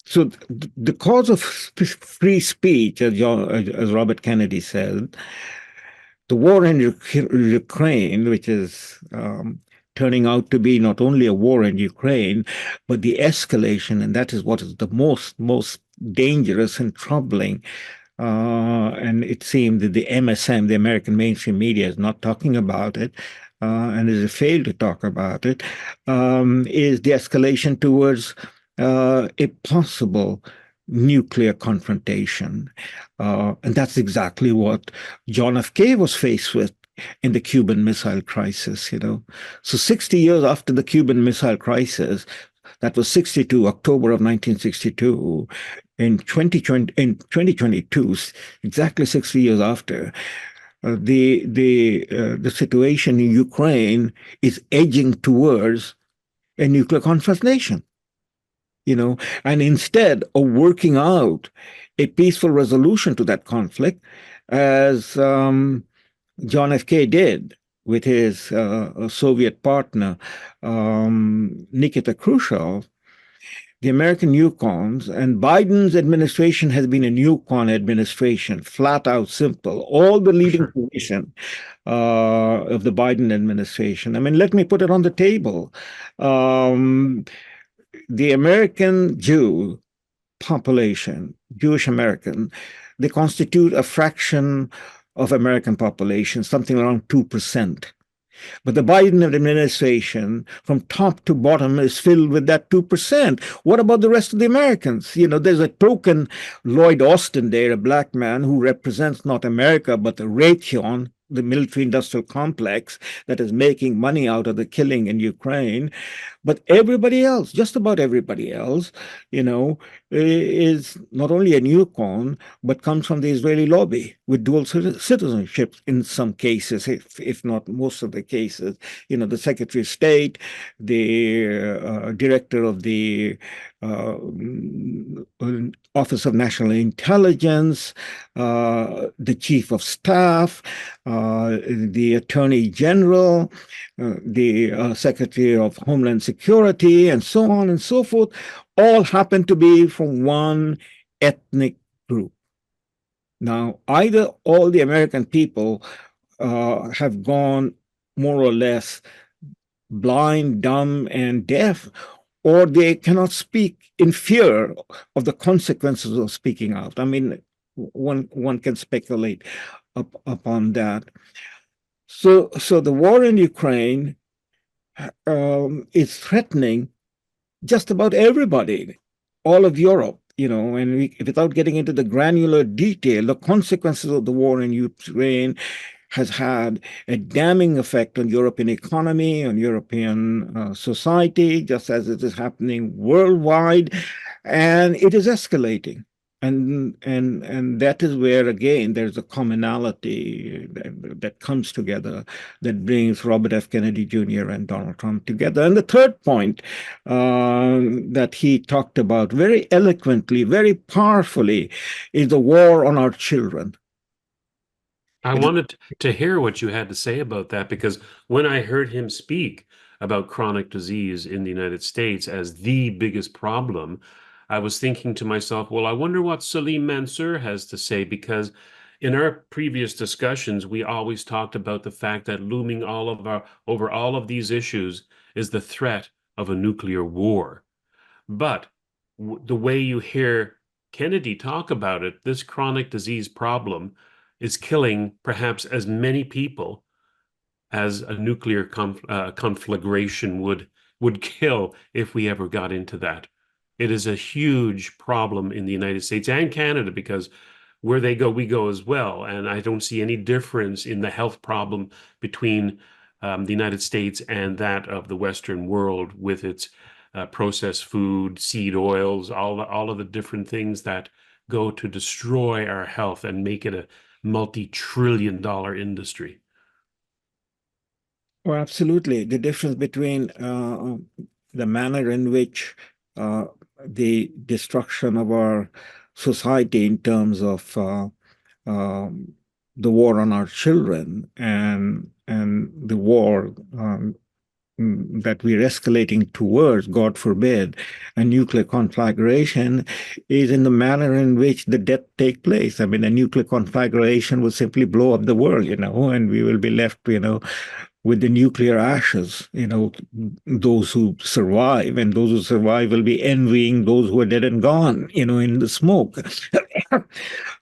so the cause of free speech, as Robert Kennedy said, the war in Ukraine, which is turning out to be not only a war in Ukraine, but the escalation, and that is what is the most dangerous and troubling. And it seemed that the MSM, the American mainstream media, is not talking about it, and has failed to talk about it, is the escalation towards a possible nuclear confrontation. And that's exactly what John F. K. was faced with in the Cuban Missile Crisis, you know. So 60 years after the Cuban Missile Crisis, that was 62, October of 1962, in 2022, exactly 60 years after, the situation in Ukraine is edging towards a nuclear confrontation, you know, and instead of working out a peaceful resolution to that conflict, as John F. K. did with his Soviet partner, Nikita Khrushchev, the American neocons, and Biden's administration has been a neocon administration, flat out simple. All the leading Sure. position of the Biden administration. I mean, let me put it on the table. Um, the American Jew population, Jewish American, they constitute a fraction of American population, something around 2%. But the Biden administration, from top to bottom, is filled with that 2%. What about the rest of the Americans? You know, there's a token Lloyd Austin there, a black man who represents not America, but the Raytheon, the military industrial complex that is making money out of the killing in Ukraine. But everybody else, just about everybody else, you know, is not only a neocon, but comes from the Israeli lobby with dual citizenship in some cases, if not most of the cases. You know, the Secretary of State, the director of the uh, Office of National Intelligence, the Chief of Staff, the Attorney General, the Secretary of Homeland Security, and so on and so forth, all happen to be from one ethnic group. Now, either all the American people have gone more or less blind, dumb, and deaf, or they cannot speak in fear of the consequences of speaking out. I mean, one can speculate upon that. So the war in Ukraine is threatening just about everybody, all of Europe, you know, and without getting into the granular detail, the consequences of the war in Ukraine has had a damning effect on European economy, on European society, just as it is happening worldwide, and it is escalating. And that is where again there's a commonality that comes together that brings Robert F. Kennedy Jr. and Donald Trump together. And the third point that he talked about very eloquently, very powerfully, is the war on our children. I wanted to hear what you had to say about that because when I heard him speak about chronic disease in the United States as the biggest problem, I was thinking to myself, well, I wonder what Salim Mansur has to say because in our previous discussions, we always talked about the fact that looming over all of these issues is the threat of a nuclear war. But the way you hear Kennedy talk about it, this chronic disease problem is killing perhaps as many people as a nuclear conflagration would kill if we ever got into that. It is a huge problem in the United States and Canada because where they go, we go as well. And I don't see any difference in the health problem between the United States and that of the Western world with its processed food, seed oils, all of the different things that go to destroy our health and make it a multi-trillion-dollar industry. Well, absolutely. The difference between the manner in which the destruction of our society in terms of the war on our children and the war that we're escalating towards, God forbid, a nuclear conflagration is in the manner in which the death take place. I mean, a nuclear conflagration will simply blow up the world, and we will be left, with the nuclear ashes, those who survive, and those who survive will be envying those who are dead and gone, in the smoke.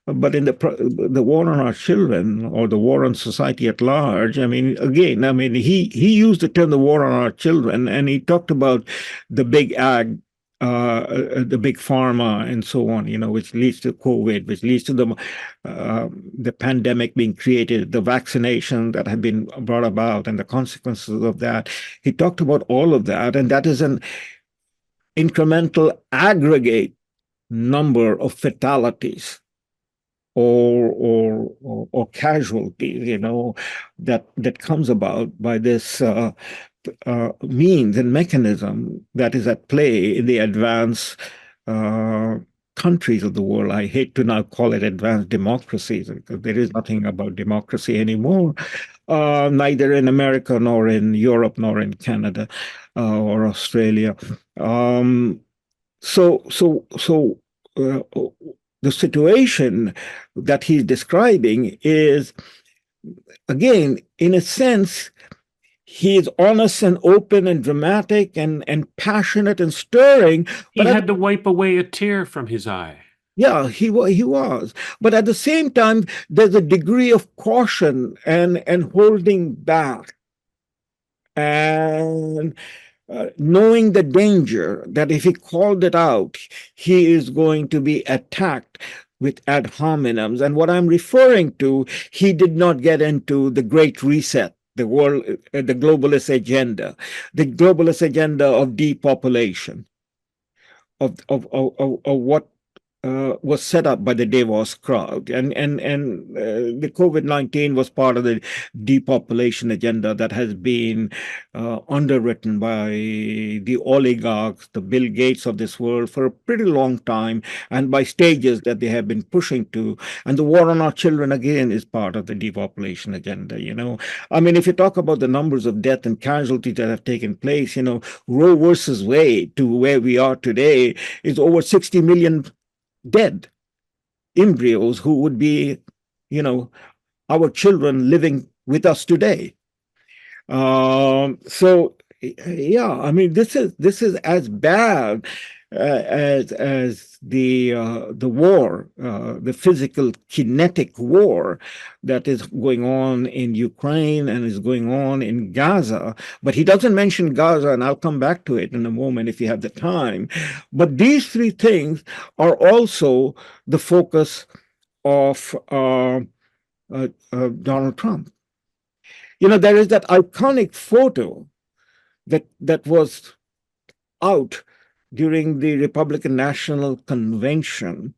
But in the war on our children, or the war on society at large, he used the term the war on our children, and he talked about the big ag, the big pharma, and so on, which leads to COVID, which leads to the pandemic being created, the vaccination that had been brought about, and the consequences of that. He talked about all of that, and that is an incremental aggregate number of fatalities or casualties, that comes about by this means and mechanism that is at play in the advanced countries of the world. I hate to now call it advanced democracies, because there is nothing about democracy anymore, neither in America nor in Europe nor in Canada or Australia. The situation that he's describing is, again, in a sense, he is honest and open and dramatic and passionate and stirring. He had to wipe away a tear from his eye. Yeah, he was. But at the same time, there's a degree of caution and holding back. And knowing the danger that if he called it out, he is going to be attacked with ad hominems. And what I'm referring to, he did not get into the Great Reset, the globalist agenda of depopulation, of what was set up by the Davos crowd, and the COVID-19 was part of the depopulation agenda that has been underwritten by the oligarchs, the Bill Gates of this world, for a pretty long time, and by stages that they have been pushing to. And the war on our children, again, is part of the depopulation agenda. If you talk about the numbers of death and casualties that have taken place, Roe versus Wade to where we are today is over 60 million dead embryos who would be, our children living with us today. This is as bad as the war, the physical kinetic war that is going on in Ukraine and is going on in Gaza. But he doesn't mention Gaza, and I'll come back to it in a moment if you have the time. But these three things are also the focus of Donald Trump. There is that iconic photo that was out during the Republican National Convention,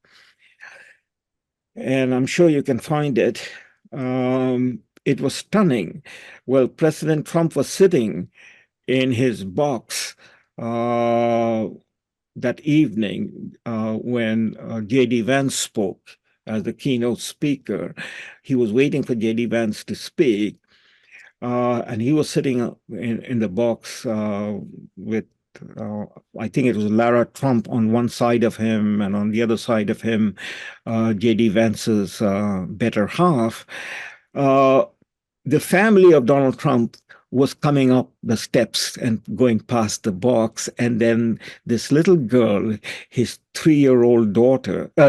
and I'm sure you can find it. It was stunning. Well, President Trump was sitting in his box that evening when J.D. Vance spoke as the keynote speaker. He was waiting for J.D. Vance to speak, and he was sitting in the box with I think it was Lara Trump on one side of him, and on the other side of him, J.D. Vance's better half. The family of Donald Trump was coming up the steps and going past the box, and then this little girl, his 3-year-old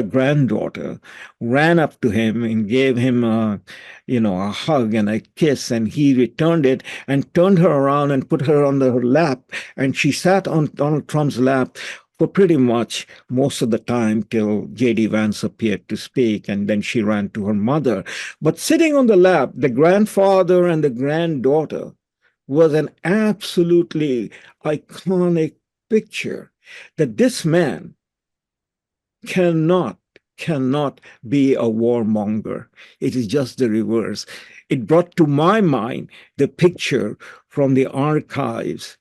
granddaughter, ran up to him and gave him a hug and a kiss, and he returned it and turned her around and put her on her lap, and she sat on Donald Trump's lap for pretty much most of the time till J.D. Vance appeared to speak, and then she ran to her mother. But sitting on the lap, the grandfather and the granddaughter was an absolutely iconic picture that this man cannot be a warmonger. It is just the reverse. It brought to my mind the picture from the archives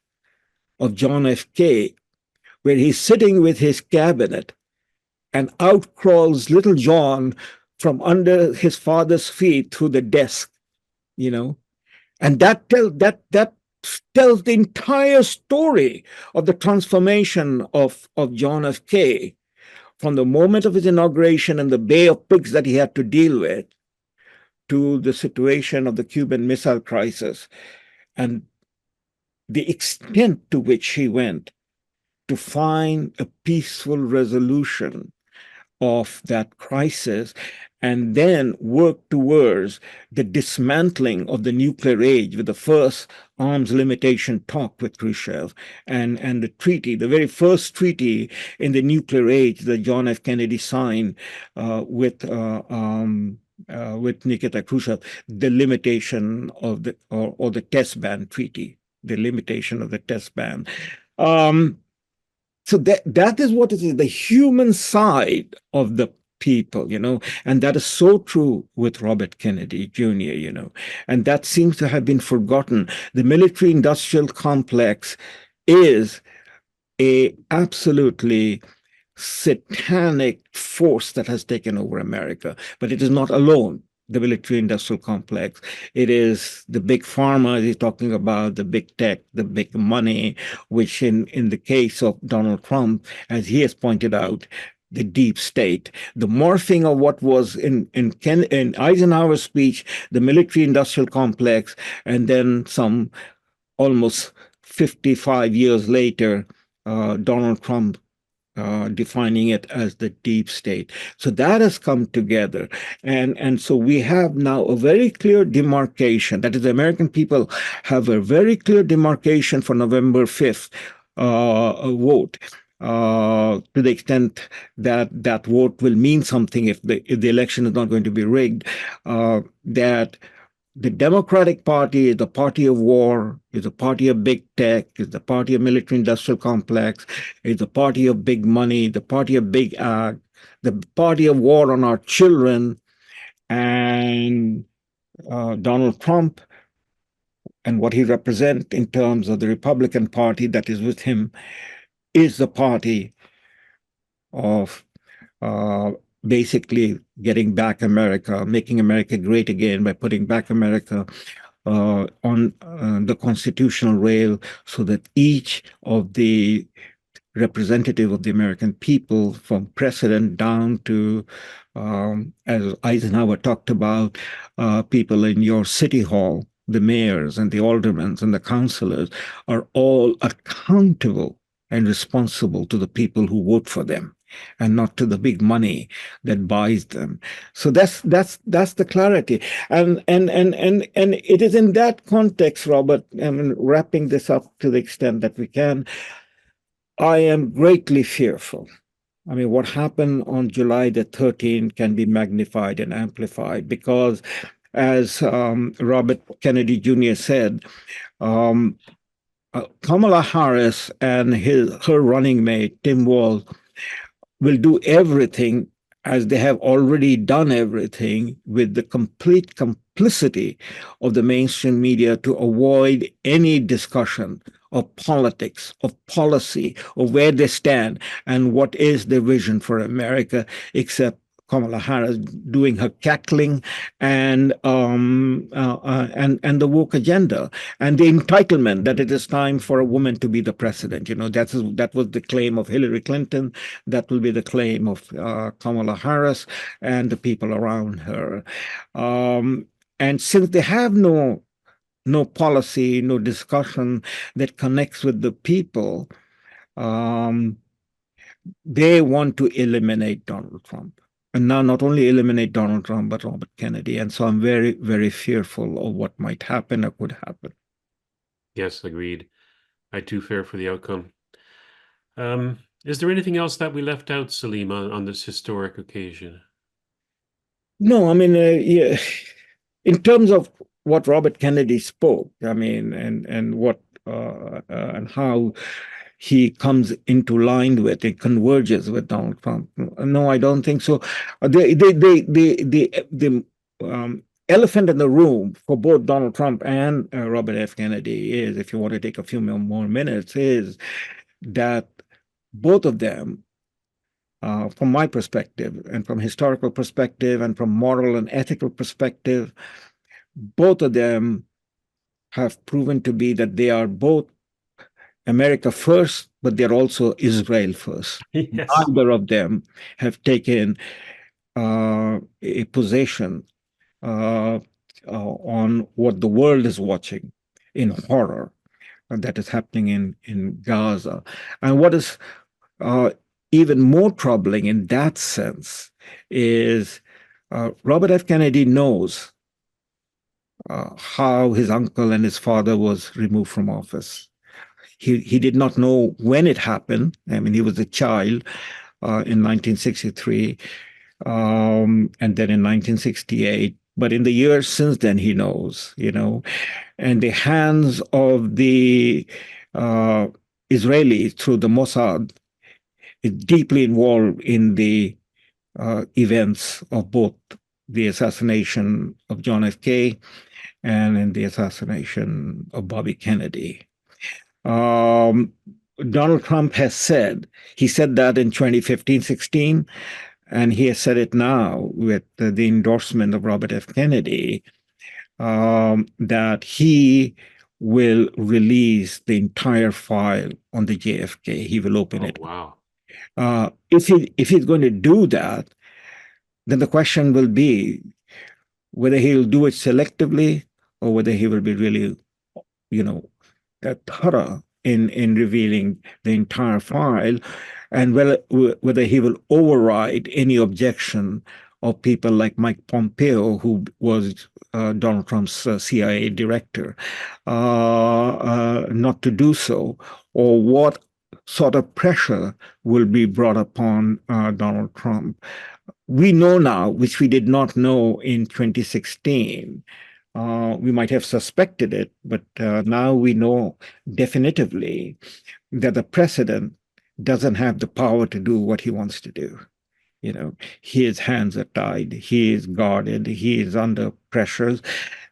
of John F. K., where he's sitting with his cabinet, and out crawls little John from under his father's feet through the desk, you know. And that tells the entire story of the transformation of John F. K. from the moment of his inauguration and the Bay of Pigs that he had to deal with to the situation of the Cuban Missile Crisis and the extent to which he went to find a peaceful resolution of that crisis and then work towards the dismantling of the nuclear age with the first arms limitation talk with Khrushchev and the treaty, the very first treaty in the nuclear age that John F. Kennedy signed with Nikita Khrushchev, the limitation of the or the test ban treaty, the limitation of the test ban. So that is what it is, the human side of the people, and that is so true with Robert Kennedy Jr., and that seems to have been forgotten. The military-industrial complex is a absolutely satanic force that has taken over America, but it is not alone. The military-industrial complex. It is the big pharma he's talking about, the big tech, the big money, which in the case of Donald Trump, as he has pointed out, the deep state, the morphing of what was in Eisenhower's speech, the military-industrial complex, and then some almost 55 years later, Donald Trump defining it as the deep state. So that has come together. And so we have now a very clear demarcation. That is, the American people have a very clear demarcation for November 5th vote. To the extent that that vote will mean something if the election is not going to be rigged, that the Democratic Party is the party of war, is the party of big tech, is the party of military-industrial complex, is the party of big money, the party of big ag, the party of war on our children, and Donald Trump and what he represents in terms of the Republican Party that is with him is the party of basically getting back America, making America great again by putting back America on the constitutional rail so that each of the representative of the American people, from president down to, as Eisenhower talked about, people in your city hall, the mayors and the aldermen and the councilors, are all accountable and responsible to the people who vote for them, and not to the big money that buys them. So that's the clarity, and it is in that context, Robert. I mean, wrapping this up to the extent that we can, I am greatly fearful. I mean, what happened on July the 13th can be magnified and amplified because, as Robert Kennedy Jr. said, Kamala Harris and her running mate, Tim Walz, will do everything, as they have already done everything, with the complete complicity of the mainstream media to avoid any discussion of politics, of policy, of where they stand and what is their vision for America, except Kamala Harris doing her cackling and the woke agenda and the entitlement that it is time for a woman to be the president. That was the claim of Hillary Clinton. That will be the claim of Kamala Harris and the people around her. And since they have no policy, no discussion that connects with the people, they want to eliminate Donald Trump. And now not only eliminate Donald Trump, but Robert Kennedy. And so I'm very, very fearful of what might happen or could happen. Yes, agreed. I too fear for the outcome. Is there anything else that we left out, Salim, on this historic occasion? No, I mean, yeah, in terms of what Robert Kennedy spoke, I mean, and what and how he comes into line with, it converges with Donald Trump. No, I don't think so. The elephant in the room for both Donald Trump and Robert F. Kennedy is, if you want to take a few more minutes, is that both of them, from my perspective and from historical perspective and from moral and ethical perspective, both of them have proven to be that they are both America first, but they're also Israel first. Yes. Neither of them have taken a position on what the world is watching in horror that is happening in Gaza. And what is even more troubling in that sense is Robert F. Kennedy knows how his uncle and his father was removed from office. He did not know when it happened. I mean, he was a child in 1963, and then in 1968. But in the years since then, he knows, and the hands of the Israelis through the Mossad is deeply involved in the events of both the assassination of John F. K. and in the assassination of Bobby Kennedy. Donald Trump has said, he said that in 2015-16, and he has said it now with the endorsement of Robert F. Kennedy, that he will release the entire file on the JFK. He will open it. Wow. If he's going to do that, then the question will be whether he'll do it selectively or whether he will be really, thorough in revealing the entire file, and whether he will override any objection of people like Mike Pompeo, who was Donald Trump's CIA director, not to do so, or what sort of pressure will be brought upon Donald Trump. We know now, which we did not know in 2016. We might have suspected it, but now we know definitively that the president doesn't have the power to do what he wants to do. His hands are tied, he is guarded, he is under pressures,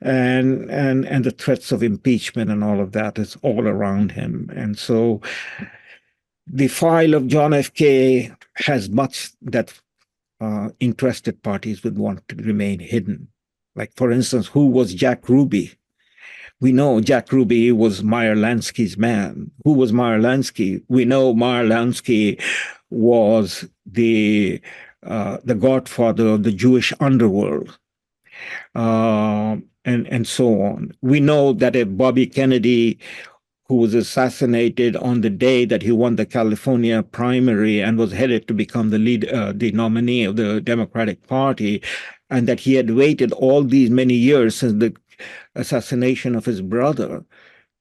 and the threats of impeachment and all of that is all around him. And so the file of John F. K. has much that interested parties would want to remain hidden. Like, for instance, who was Jack Ruby? We know Jack Ruby was Meyer Lansky's man. Who was Meyer Lansky? We know Meyer Lansky was the godfather of the Jewish underworld, and so on. We know that if Bobby Kennedy, who was assassinated on the day that he won the California primary and was headed to become the nominee of the Democratic Party, and that he had waited all these many years since the assassination of his brother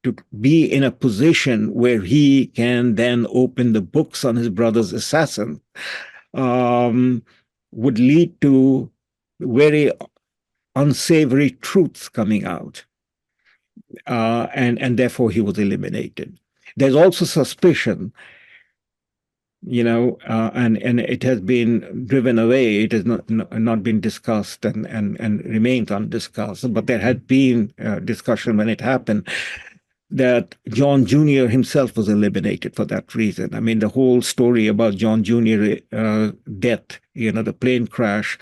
to be in a position where he can then open the books on his brother's assassin, would lead to very unsavory truths coming out. And therefore he was eliminated. There's also suspicion, and it has been driven away. It has not been discussed and remains undiscussed. But there had been discussion when it happened that John Jr. himself was eliminated for that reason. I mean, the whole story about John Jr. Death, the plane crash,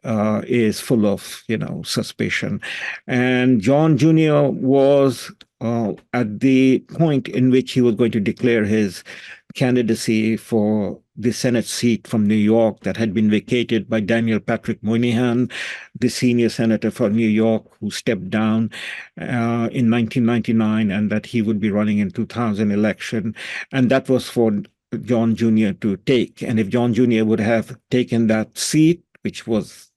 is full of, suspicion. And John Jr. was at the point in which he was going to declare his candidacy for the Senate seat from New York that had been vacated by Daniel Patrick Moynihan, the senior senator for New York, who stepped down in 1999, and that he would be running in 2000 election. And that was for John Jr. to take. And if John Jr. would have taken that seat, which was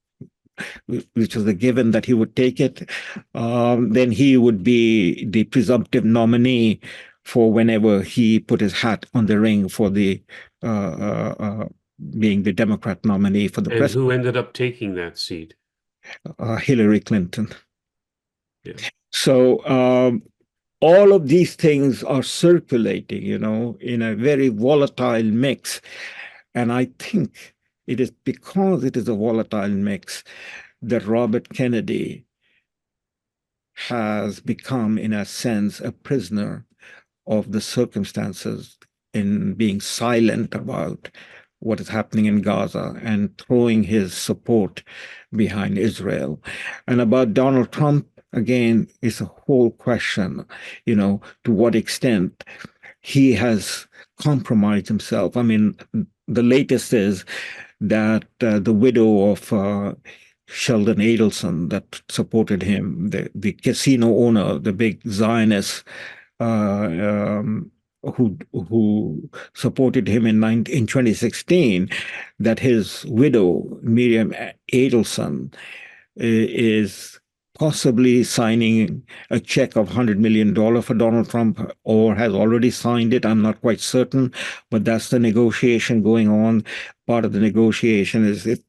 a given that he would take it, then he would be the presumptive nominee for whenever he put his hat on the ring for the being the Democrat nominee for the And president, who ended up taking that seat? Hillary Clinton. Yeah. So all of these things are circulating, in a very volatile mix. And I think it is because it is a volatile mix that Robert Kennedy has become, in a sense, a prisoner of the circumstances in being silent about what is happening in Gaza and throwing his support behind Israel. And about Donald Trump, again, is a whole question, to what extent he has compromised himself. I mean, the latest is that the widow of Sheldon Adelson that supported him, the casino owner, the big Zionist uh, um, who supported him in 2016, that his widow, Miriam Adelson, is possibly signing a check of $100 million for Donald Trump, or has already signed it. I'm not quite certain, but that's the negotiation going on. Part of the negotiation is if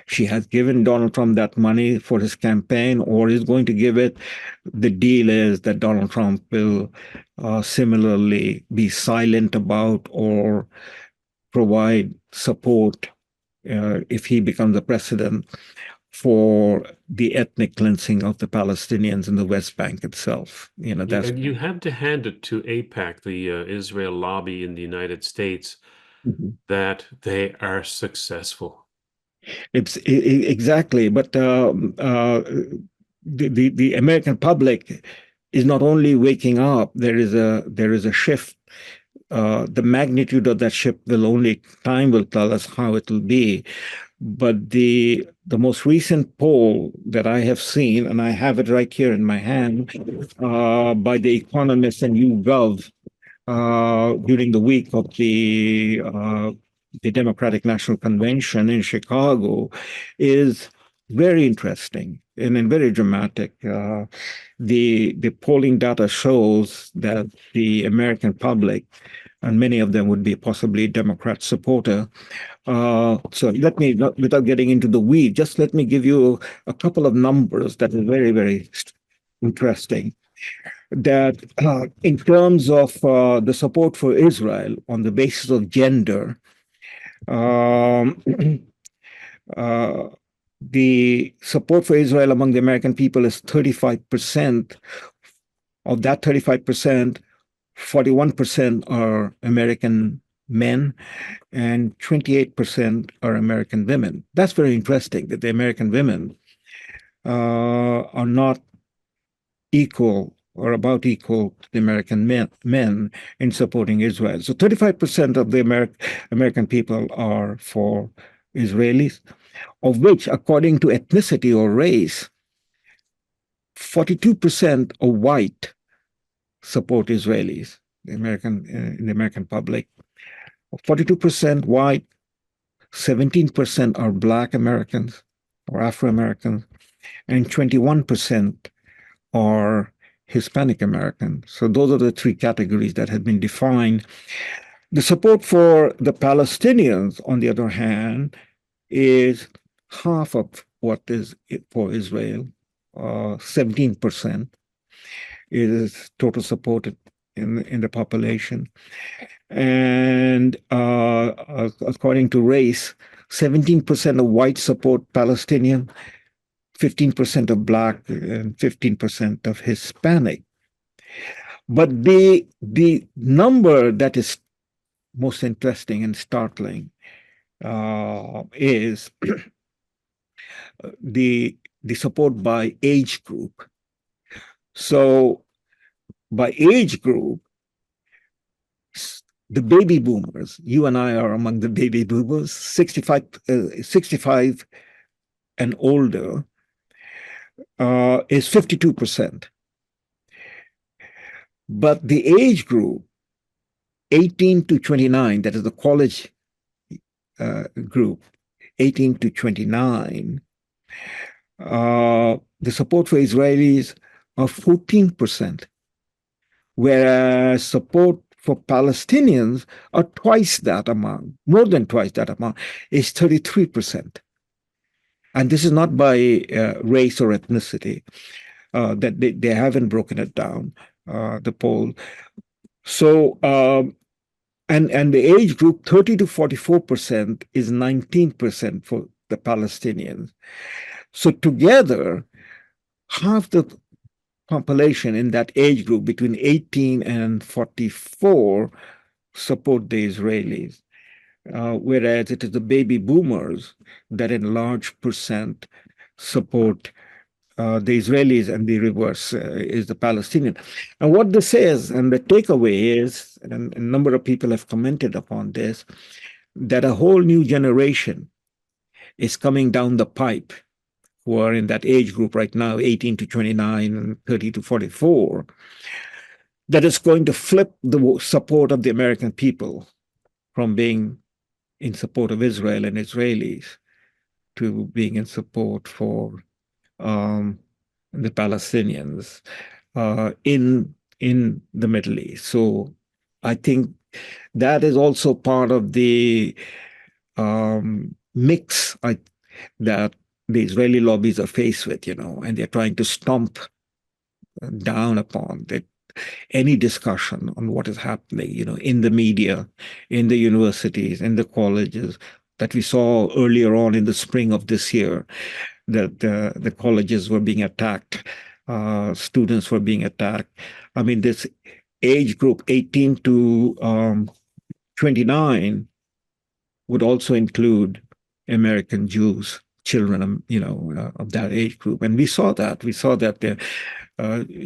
she has given Donald Trump that money for his campaign or is going to give it. The deal is that Donald Trump will similarly be silent about or provide support if he becomes the president for the ethnic cleansing of the Palestinians in the West Bank itself. That's And you have to hand it to AIPAC, the Israel lobby in the United States, that they are successful. Exactly, but the American public is not only waking up. There is a shift. The magnitude of that shift will only time will tell us how it will be. But the most recent poll that I have seen, and I have it right here in my hand, by The Economist and YouGov during the week of the Democratic National Convention in Chicago, is very interesting and very dramatic. The polling data shows that the American public, and many of them would be possibly Democrat supporter. So let me, without getting into the weeds, just let me give you a couple of numbers that are very, very interesting. That in terms of the support for Israel on the basis of gender, um, the support for Israel among the American people is 35%. Of that 35%, 41% are American men and 28% are American women. That's very interesting that the American women are not equal or about equal to the American men in supporting Israel. So 35% of the American people are for Israelis, of which, according to ethnicity or race, 42% of white support Israelis, in the American public. 42% white, 17% are Black Americans or Afro-Americans, and 21% are Hispanic American. So those are the three categories that have been defined. The support for the Palestinians, on the other hand, is half of what is for Israel. 17% is total support in the population. And according to race, 17% of whites support Palestinian, 15% of Black, and 15% of Hispanic. But the number that is most interesting and startling is the support by age group. So by age group, the baby boomers, you and I are among the baby boomers, 65 and older, is 52%. But the age group, 18 to 29, that is the college group, 18 to 29, the support for Israelis are 14%, whereas support for Palestinians are twice that amount, more than twice that amount, is 33%. And this is not by race or ethnicity, that they haven't broken it down, the poll. So, and the age group 30 to 44% is 19% for the Palestinians. So together, half the population in that age group between 18 and 44 support the Israelis, whereas it is the baby boomers that in large percent support the Israelis, and the reverse is the Palestinian. And what this is, and the takeaway is, and a number of people have commented upon this, that a whole new generation is coming down the pipe who are in that age group right now, 18 to 29 and 30 to 44, that is going to flip the support of the American people from being in support of Israel and Israelis to being in support for the Palestinians in the Middle East. So I think that is also part of the mix that the Israeli lobbies are faced with, and they're trying to stomp down upon any discussion on what is happening, in the media, in the universities, in the colleges, that we saw earlier on in the spring of this year, that the colleges were being attacked, students were being attacked. I mean, this age group, 18 to 29, would also include American Jews, children, of that age group. And we saw that. We saw that the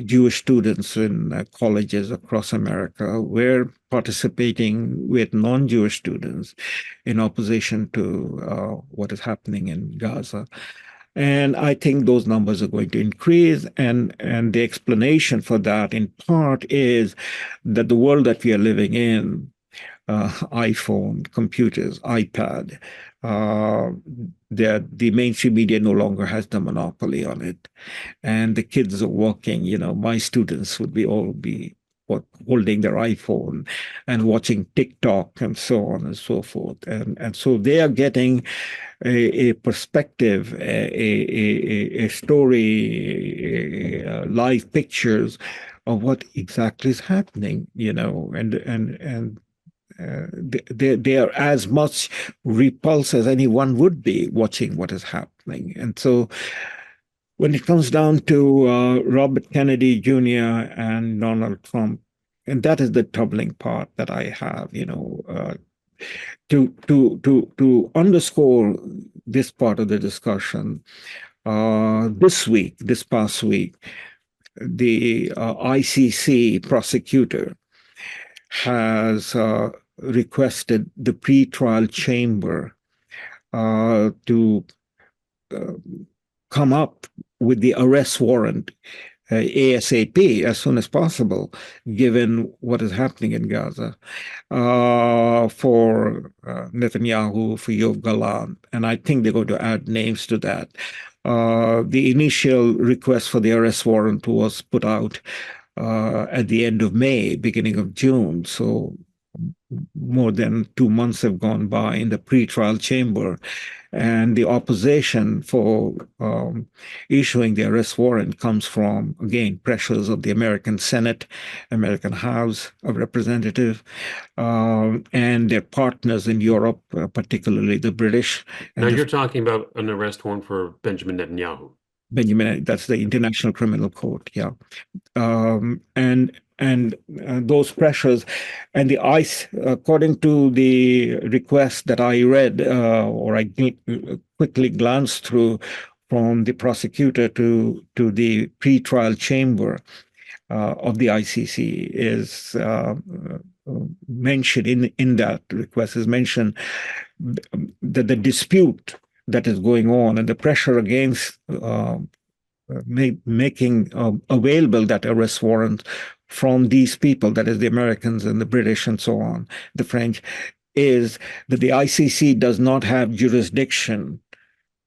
Jewish students in colleges across America were participating with non-Jewish students in opposition to what is happening in Gaza. And I think those numbers are going to increase. And the explanation for that, in part, is that the world that we are living in, iPhone, computers, iPad, the mainstream media no longer has the monopoly on it. And the kids are walking, my students would all be holding their iPhone and watching TikTok and so on and so forth. And so they are getting a perspective, a story, live pictures of what exactly is happening, and they are as much repulsed as anyone would be watching what is happening. And so when it comes down to Robert Kennedy Jr. and Donald Trump, and that is the troubling part that I have, to underscore this part of the discussion. This past week, the ICC prosecutor has requested the pretrial chamber to come up with the arrest warrant ASAP, as soon as possible, given what is happening in Gaza, for Netanyahu, for Yoav Gallant, and I think they're going to add names to that. The initial request for the arrest warrant was put out at the end of May, beginning of June, so more than 2 months have gone by in the pretrial chamber, and the opposition for issuing the arrest warrant comes from, again, pressures of the American Senate, American House of Representatives, and their partners in Europe, particularly the British. Now you're talking about an arrest warrant for Benjamin Netanyahu. That's the International Criminal Court, yeah. And those pressures, and the ICE, according to the request that I read, or I quickly glanced through from the prosecutor to the pretrial chamber of the ICC, is mentioned in that request, is mentioned that the dispute that is going on and the pressure against making available that arrest warrant from these people, that is the Americans and the British and so on, the French, is that the ICC does not have jurisdiction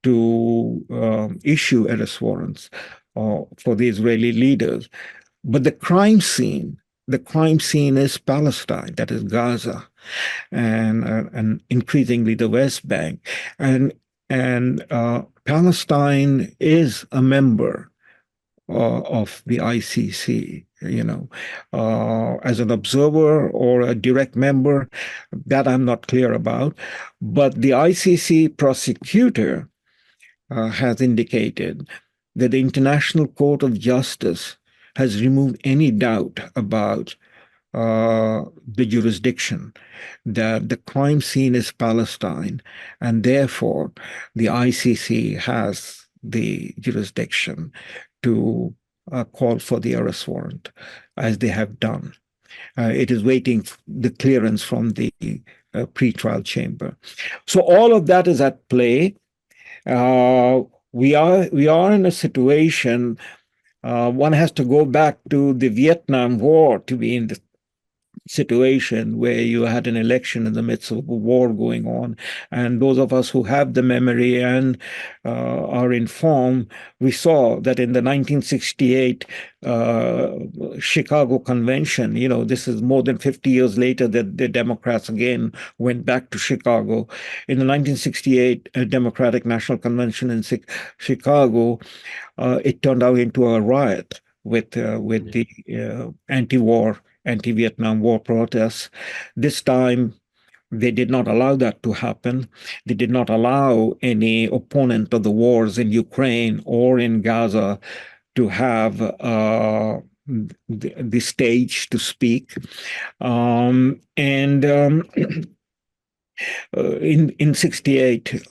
to issue arrest warrants for the Israeli leaders. But the crime scene the crime scene is Palestine, that is Gaza, and increasingly the West Bank, and Palestine is a member of the ICC. As an observer or a direct member, that I'm not clear about. But the ICC prosecutor has indicated that the International Court of Justice has removed any doubt about the jurisdiction, that the crime scene is Palestine, and therefore the ICC has the jurisdiction to call for the arrest warrant, as they have done. It is waiting for the clearance from the pretrial chamber. So all of that is at play. We are in a situation. One has to go back to the Vietnam War to be in the situation where you had an election in the midst of a war going on. And those of us who have the memory and are informed, we saw that in the 1968 Chicago Convention, this is more than 50 years later that the Democrats again went back to Chicago. In the 1968 Democratic National Convention in Chicago, it turned out into a riot with the anti-Vietnam War protests. This time, they did not allow that to happen. They did not allow any opponent of the wars in Ukraine or in Gaza to have the stage to speak. In 68,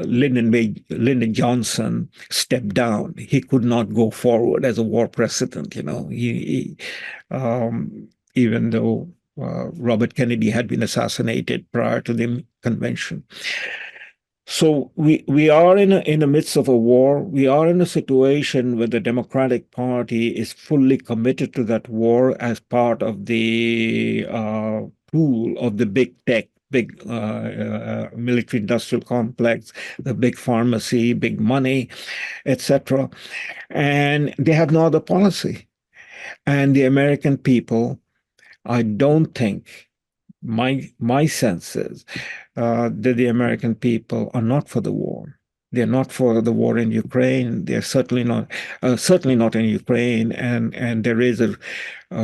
Lyndon Johnson stepped down. He could not go forward as a war president. Even though Robert Kennedy had been assassinated prior to the convention. So we are in the midst of a war. We are in a situation where the Democratic Party is fully committed to that war as part of the pool of the big tech, big military industrial complex, the big pharmacy, big money, etc. And they have no other policy. And the American people, I don't think, my sense is that the American people are not for the war. They're not for the war in Ukraine. They're certainly not in Ukraine. And there is a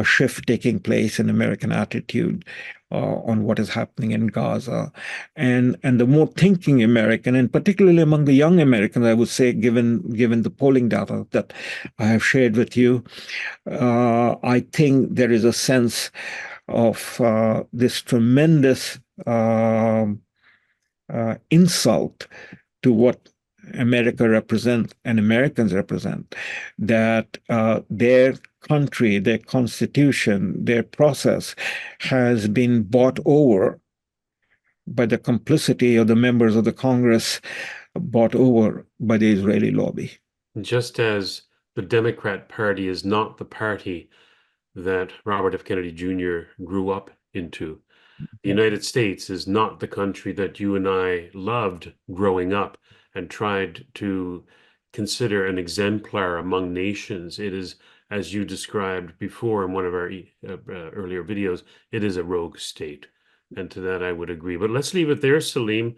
shift taking place in American attitude on what is happening in Gaza. And the more thinking American, and particularly among the young Americans, I would say, given the polling data that I have shared with you, I think there is a sense of this tremendous insult to what America represents and Americans represent, that their country, their constitution, their process has been bought over by the complicity of the members of the Congress, bought over by the Israeli lobby. Just as the Democrat Party is not the party that Robert F. Kennedy Jr. grew up into. The United States is not the country that you and I loved growing up and tried to consider an exemplar among nations. It is, as you described before in one of our earlier videos, it is a rogue state. And to that, I would agree. But let's leave it there, Salim.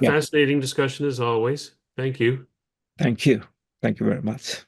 Fascinating discussion as always. Thank you. Thank you. Thank you very much.